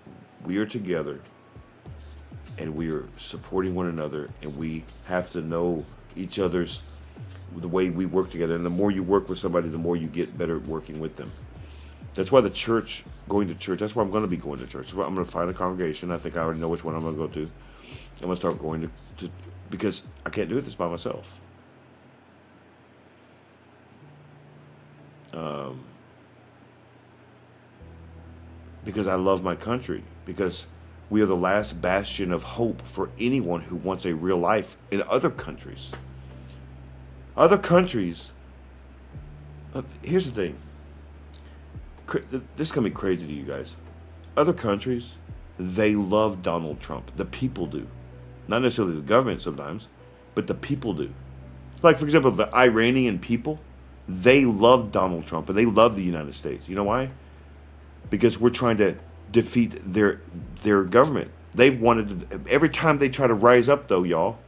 S1: we are together and we are supporting one another, and we have to know each other's, the way we work together. And the more you work with somebody, the more you get better at working with them. That's why going to church, that's why I'm going to be going to church. I'm going to find a congregation. I think I already know which one I'm going to go to. I'm going to start going to because I can't do this by myself. Because I love my country. Because we are the last bastion of hope for anyone who wants a real life in other countries. Other countries, here's the thing. This is going to be crazy to you guys. Other countries, they love Donald Trump. The people do. Not necessarily the government sometimes, but the people do. Like, for example, the Iranian people, they love Donald Trump, and they love the United States. You know why? Because we're trying to defeat their government. They've wanted to, every time they try to rise up, though, y'all,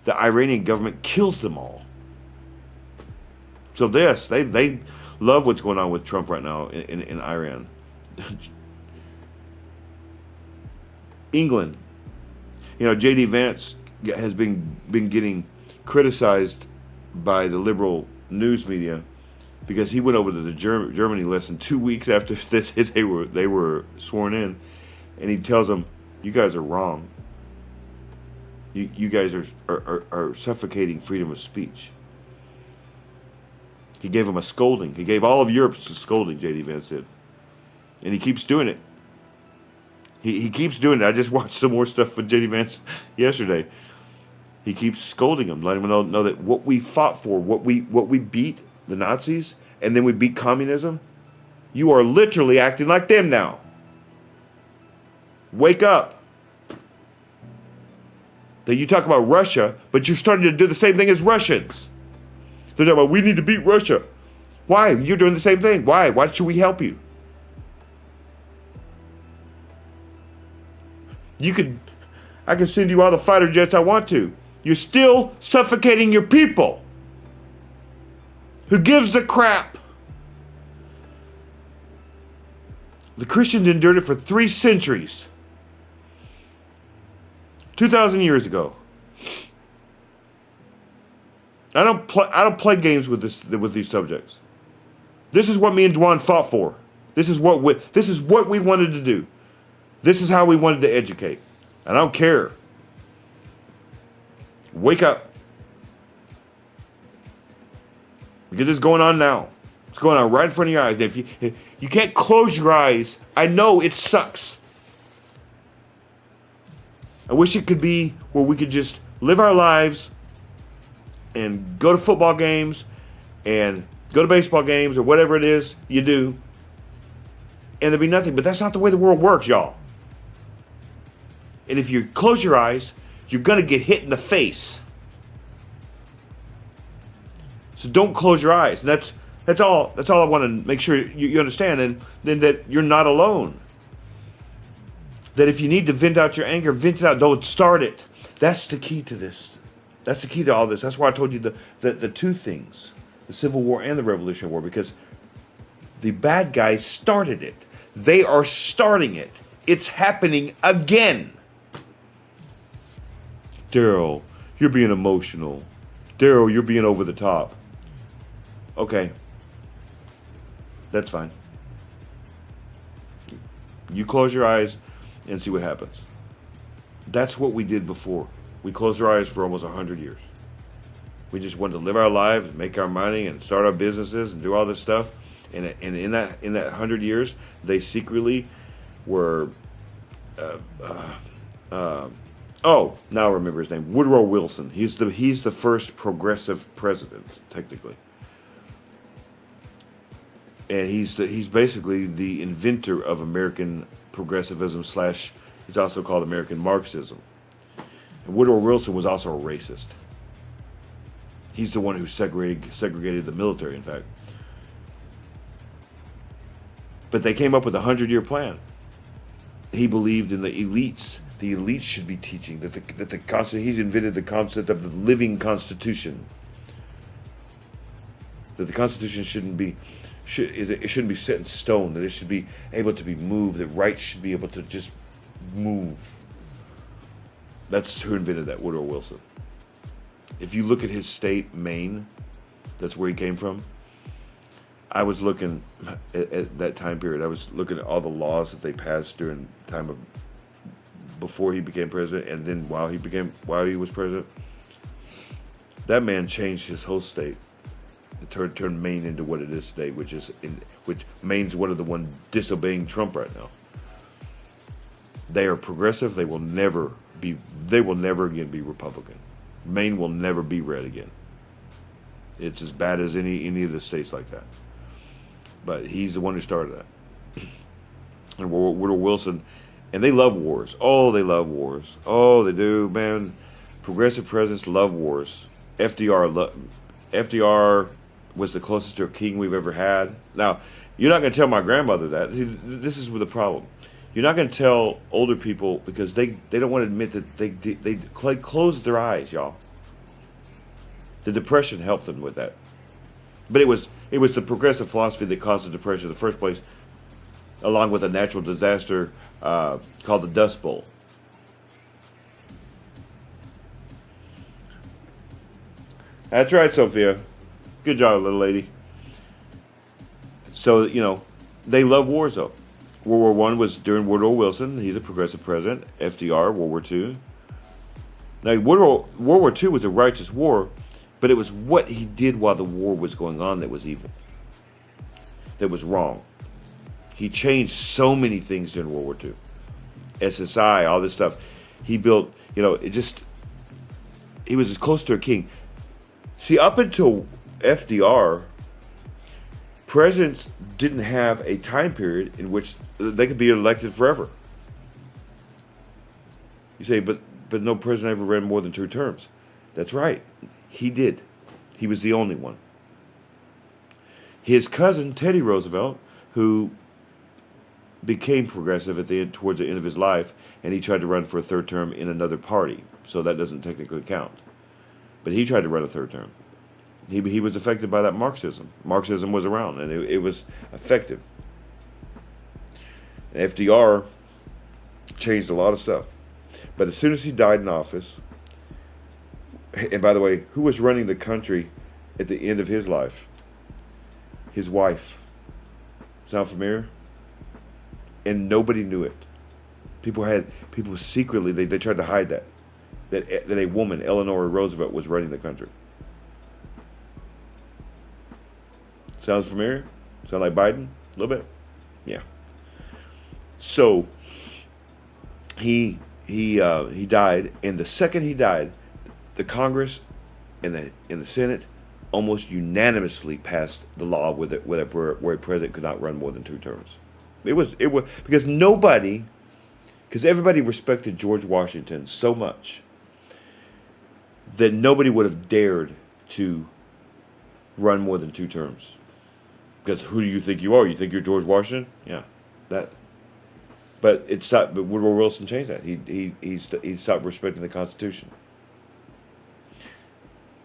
S1: the Iranian government kills them all. So this, they love what's going on with Trump right now in Iran. England. You know, J.D. Vance has been getting criticized by the liberal news media because he went over to the Germany list, and 2 weeks after this, they were sworn in, and he tells them, "You guys are wrong. You guys are suffocating freedom of speech." He gave them a scolding. He gave all of Europe a scolding, J.D. Vance did. And he keeps doing it. He keeps doing it. I just watched some more stuff with J.D. Vance yesterday. He keeps scolding them, letting them know that what we fought for, what we beat, the Nazis, and then we beat communism, you are literally acting like them now. Wake up. That you talk about Russia, but you're starting to do the same thing as Russians. They're talking about, we need to beat Russia. Why? You're doing the same thing. Why? Why should we help you? I can send you all the fighter jets I want to. You're still suffocating your people. Who gives a crap? The Christians endured it for 3 centuries. 2,000 years ago. I don't play games with these subjects. This is what me and Dwan fought for. This is what we wanted to do. This is how we wanted to educate. I don't care. Wake up. Because it's going on now. It's going on right in front of your eyes. If you can't close your eyes, I know it sucks. I wish it could be where we could just live our lives and go to football games and go to baseball games or whatever it is you do, and there'd be nothing. But that's not the way the world works, y'all. And if you close your eyes, you're going to get hit in the face. So don't close your eyes. And that's all I want to make sure you understand. And then that you're not alone. That if you need to vent out your anger, vent it out. Don't start it. That's the key to this. That's the key to all this. That's why I told you the two things, the Civil War and the Revolutionary War, because the bad guys started it. They are starting it. It's happening again. Daryl, you're being emotional. Daryl, you're being over the top. Okay. That's fine. You close your eyes and see what happens. That's what we did before. We closed our eyes for almost 100 years. We just wanted to live our lives, make our money, and start our businesses and do all this stuff. And in that 100 years, they secretly were. Oh, now I remember his name. Woodrow Wilson. He's the first progressive president, technically. And he's basically the inventor of American progressivism / he's also called American Marxism. And Woodrow Wilson was also a racist. He's the one who segregated the military, in fact. But they came up with a 100-year plan. He believed in the elites. The elites should be teaching that he invented the concept of the living constitution. That the Constitution shouldn't be set in stone. That it should be able to be moved. That rights should be able to just move. That's who invented that, Woodrow Wilson. If you look at his state, Maine, that's where he came from. I was looking at that time period. I was looking at all the laws that they passed during the time of before he became president, and then while he was president. That man changed his whole state. It turned Maine into what it is today, which Maine's one of the one disobeying Trump right now. They are progressive. They will never again be Republican. Maine will never be red again. It's as bad as any of the states like that. But he's the one who started that. And Woodrow Wilson, and they love wars. Oh, they love wars. Oh, they do, man. Progressive presidents love wars. FDR was the closest to a king we've ever had. Now, you're not going to tell my grandmother that. This is the problem. You're not going to tell older people because they don't want to admit that they closed their eyes, y'all. The Depression helped them with that. But it was the progressive philosophy that caused the Depression in the first place, along with a natural disaster called the Dust Bowl. That's right, Sophia. Good job, little lady. So, they love wars, though. World War I was during Woodrow Wilson. He's a progressive president. FDR, World War II. Now, World War II was a righteous war, but it was what he did while the war was going on that was evil. That was wrong. He changed so many things during World War II. SSI, all this stuff. He built, he was as close to a king. See, up until FDR, presidents didn't have a time period in which they could be elected forever. You say, but no president ever ran more than 2 terms. That's right. He did. He was the only one. His cousin, Teddy Roosevelt, who became progressive towards the end of his life, and he tried to run for a 3rd term in another party, so that doesn't technically count. But he tried to run a 3rd term. He was affected by that Marxism. Marxism was around, and it was effective. And FDR changed a lot of stuff. But as soon as he died in office, and by the way, who was running the country at the end of his life? His wife. Sound familiar? And nobody knew it. People secretly, they tried to hide that a woman, Eleanor Roosevelt, was running the country. Sounds familiar? Sound like Biden? A little bit? Yeah. So, he he died, and the second he died, the Congress and the Senate almost unanimously passed the law where a president could not run more than 2 terms. It was because everybody respected George Washington so much that nobody would have dared to run more than 2 terms. Because who do you think you are? You think you're George Washington? Yeah, that. But it stopped. But Woodrow Wilson changed that. He stopped respecting the Constitution.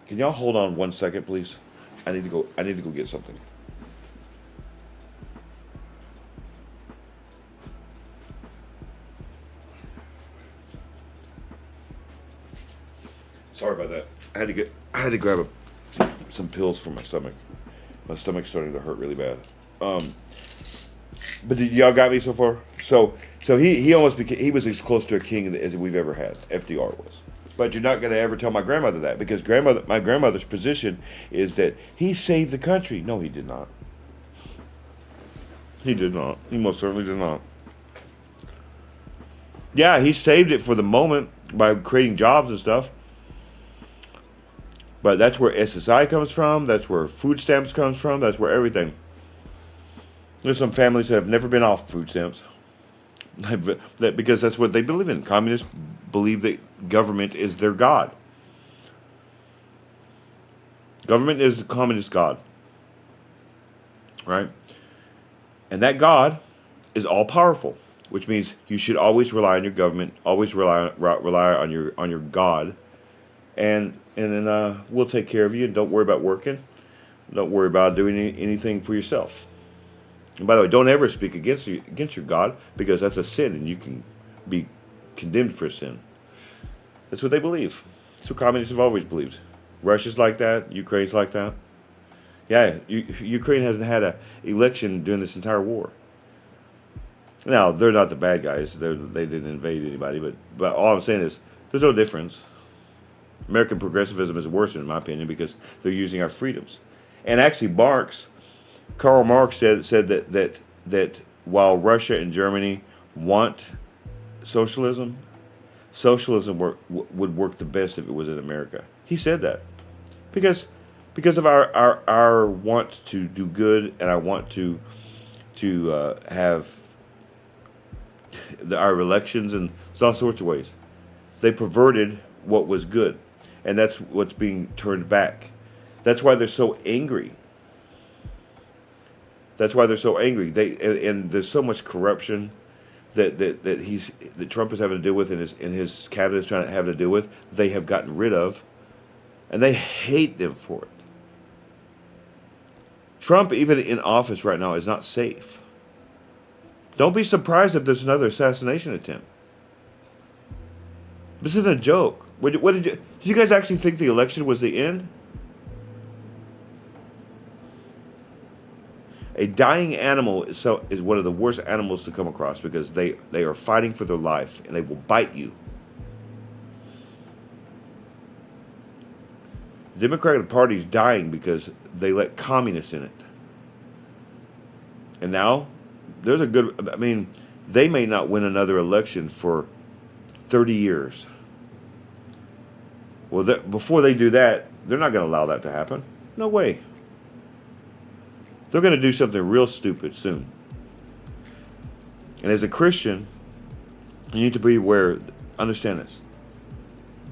S1: Can y'all hold on 1 second, please? I need to go. I need to go get something. Sorry about that. I had to grab some pills for my stomach. My stomach's starting to hurt really bad. But y'all got me so far. So he almost became, he was as close to a king as we've ever had. FDR was. But you're not going to ever tell my grandmother that, because my grandmother's position is that he saved the country. No, he did not. He did not. He most certainly did not. Yeah, he saved it for the moment by creating jobs and stuff. But that's where SSI comes from. That's where food stamps comes from. That's where everything. There's some families that have never been off food stamps. Because that's what they believe in. Communists believe that government is their God. Government is the communist God. Right? And that God is all powerful, which means you should always rely on your government, always rely on your God, and then we'll take care of you, and don't worry about working. Don't worry about doing anything for yourself. And by the way, don't ever speak against your God, because that's a sin, and you can be condemned for sin. That's what they believe. That's what communists have always believed. Russia's like that. Ukraine's like that. Yeah, Ukraine hasn't had an election during this entire war. Now, they're not the bad guys. They didn't invade anybody, but all I'm saying is there's no difference. American progressivism is worse, in my opinion, because they're using our freedoms. And actually, Karl Marx said that while Russia and Germany want socialism would work the best if it was in America. He said that because of our want to do good, and our want to have our elections, and all sorts of ways. They perverted what was good, and that's what's being turned back. That's why they're so angry. That's why they're so angry. And there's so much corruption that Trump is having to deal with, and his cabinet is trying to have to deal with. They have gotten rid of, and they hate them for it. Trump, even in office right now, is not safe. Don't be surprised if there's another assassination attempt. This isn't a joke. Did you guys actually think the election was the end? A dying animal is one of the worst animals to come across, because they are fighting for their life, and they will bite you. The Democratic Party is dying because they let communists in it. And now, they may not win another election for 30 years. Well, before they do that, they're not going to allow that to happen. No way. They're going to do something real stupid soon. And as a Christian, you need to be aware. Understand this.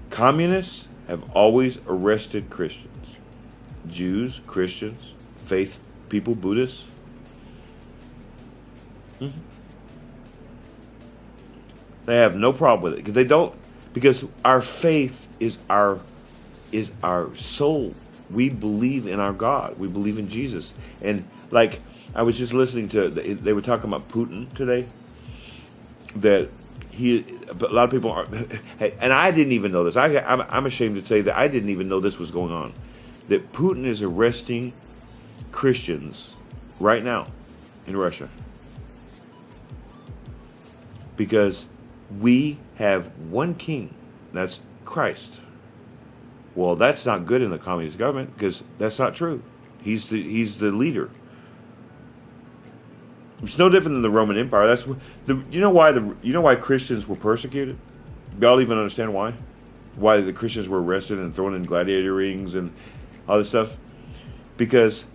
S1: Communists have always arrested Christians. Jews, Christians, faith people, Buddhists. Mm-hmm. They have no problem with it, because our faith is our soul. We believe in our God. We believe in Jesus. And like, I was just listening they were talking about Putin today, that a lot of people are, and I didn't even know this. I'm ashamed to say that I didn't even know this was going on. That Putin is arresting Christians right now in Russia, because we have one king, that's Christ. Well, that's not good in the communist government, because that's not true. He's the leader. It's no different than the Roman Empire. You know why Christians were persecuted? Y'all even understand why? Why the Christians were arrested and thrown in gladiator rings and all this stuff? Because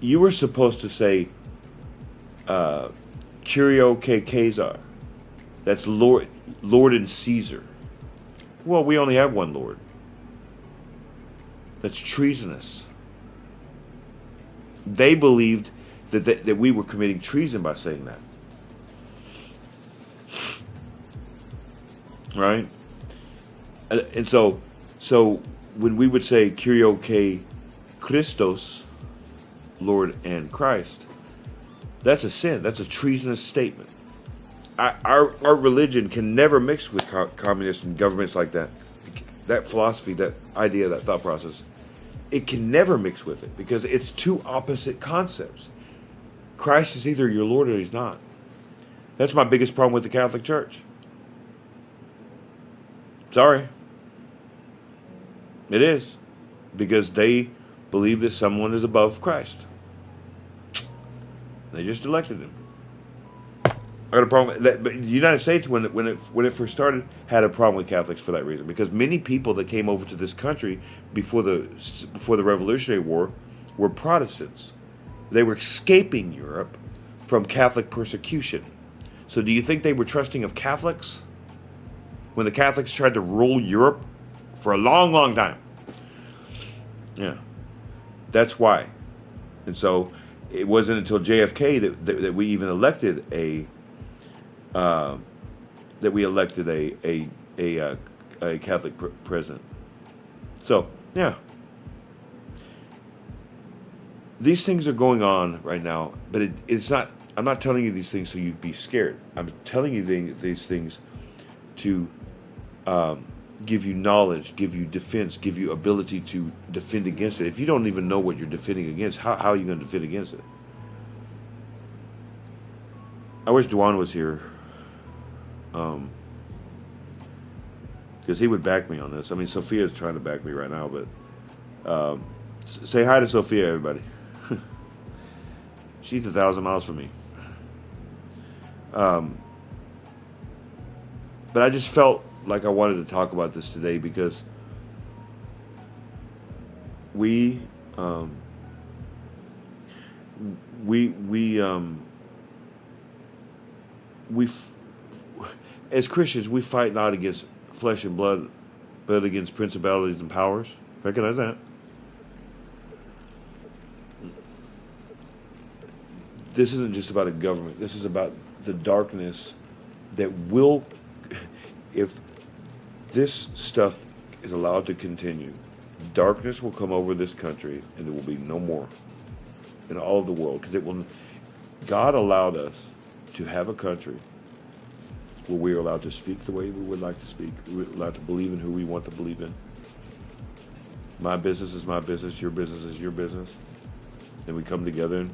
S1: you were supposed to say, Curio que Caesar. That's Lord and Caesar. Well, we only have one Lord. That's treasonous. They believed that we were committing treason by saying that. Right? And so when we would say Kyrio que Christos, Lord and Christ, that's a sin. That's a treasonous statement. Our religion can never mix with communists and governments like that. That philosophy, that idea, that thought process, it can never mix with it because it's two opposite concepts. Christ is either your Lord or he's not. That's my biggest problem with the Catholic Church. Sorry. It is. Because they believe that someone is above Christ. They just elected him. I got a problem with that. But the United States, when it first started, had a problem with Catholics for that reason. Because many people that came over to this country before the Revolutionary War were Protestants. They were escaping Europe from Catholic persecution. So do you think they were trusting of Catholics? When the Catholics tried to rule Europe for a long, long time. Yeah. That's why. And so it wasn't until JFK that we even elected a Catholic president. So, yeah. These things are going on right now, but it's not. I'm not telling you these things so you'd be scared. I'm telling you these things to give you knowledge, give you defense, give you ability to defend against it. If you don't even know what you're defending against, how are you going to defend against it? I wish Dwan was here, because he would back me on this. I mean, Sophia's trying to back me right now, but say hi to Sophia, everybody. She's 1,000 miles from me. But I just felt like I wanted to talk about this today because as Christians, we fight not against flesh and blood, but against principalities and powers. Recognize that. This isn't just about a government. This is about the darkness that will, if this stuff is allowed to continue, darkness will come over this country and there will be no more in all of the world. Because God allowed us to have a country where we are allowed to speak the way we would like to speak. We're allowed to believe in who we want to believe in. My business is my business. Your business is your business. And we come together and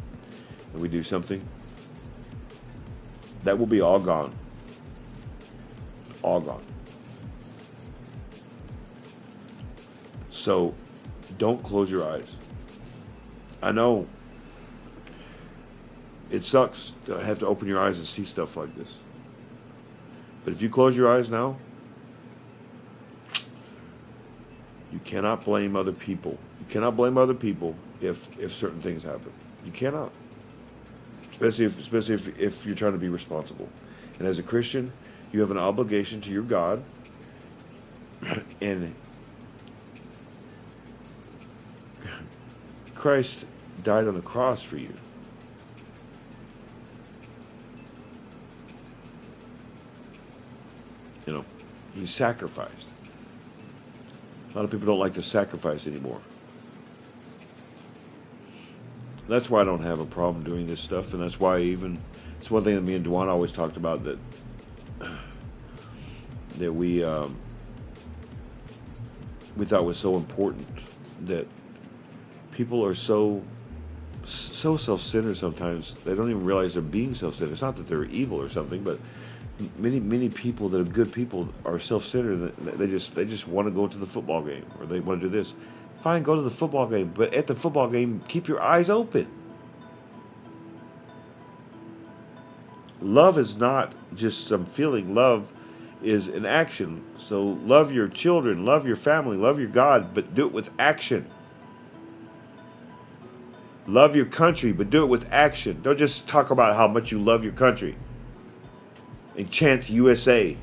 S1: we do something. That will be all gone. All gone. So don't close your eyes. I know it sucks to have to open your eyes and see stuff like this. But if you close your eyes now, you cannot blame other people. You cannot blame other people if certain things happen. You cannot. Especially if you're trying to be responsible. And as a Christian, you have an obligation to your God. And Christ died on the cross for you. You know, he sacrificed. A lot of people don't like to sacrifice anymore. That's why I don't have a problem doing this stuff, and that's why it's one thing that me and Dwan always talked about, that we thought was so important, that people are so self-centered sometimes they don't even realize they're being self-centered. It's not that they're evil or something, but many people that are good people are self-centered. They just want to go to the football game, or they want to do this. Fine, go to the football game, but at the football game, keep your eyes open. Love is not just some feeling. Love is an action. So love your children, love your family, love your God, but do it with action. Love your country, but do it with action. Don't just talk about how much you love your country and chant USA.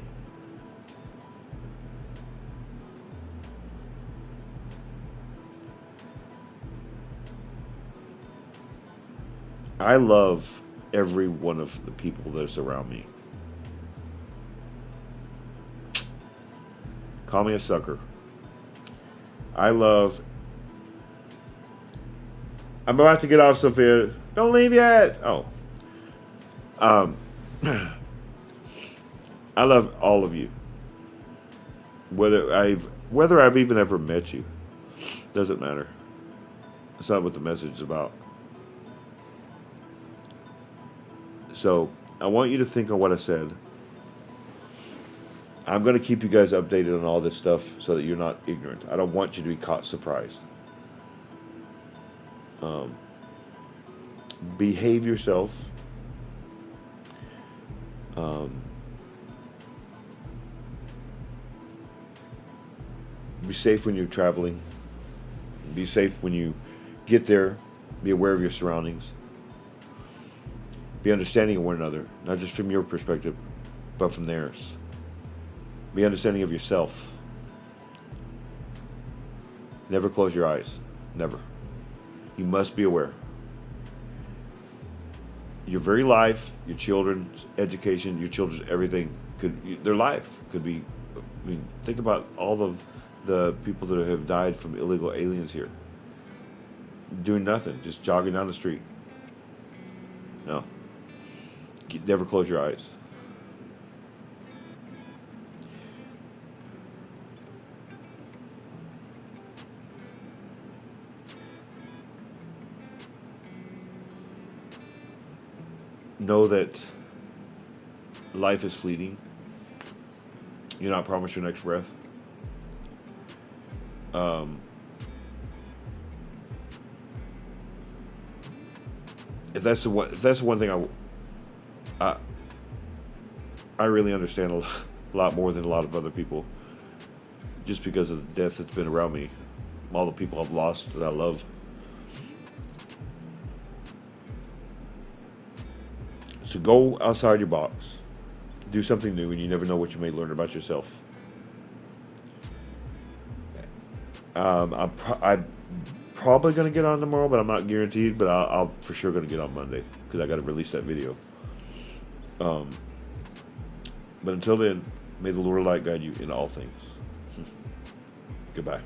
S1: I love every one of the people that surround me. Call me a sucker. I love. I'm about to get off, Sophia. Don't leave yet. Oh. Um, I love all of you. Whether I've even ever met you, doesn't matter. That's not what the message is about. So I want you to think on what I said. I'm going to keep you guys updated on all this stuff so that you're not ignorant. I don't want you to be caught surprised. Behave yourself. Be safe when you're traveling. Be safe when you get there. Be aware of your surroundings. Be understanding of one another, not just from your perspective, but from theirs. Be understanding of yourself. Never close your eyes. Never. You must be aware. Your very life, your children's education, your children's everything, their life could be. I mean, think about all of the people that have died from illegal aliens here, doing nothing, just jogging down the street. No. Never close your eyes. Know that life is fleeting. You're not promised your next breath. If that's the one thing I really understand a lot more than a lot of other people, just because of the death that's been around me, all the people I've lost that I love. So go outside your box, do something new, and you never know what you may learn about yourself. I'm probably going to get on tomorrow, but I'm not guaranteed. But I'll for sure going to get on Monday because I got to release that video. But until then, may the Lord of Light guide you in all things. Goodbye.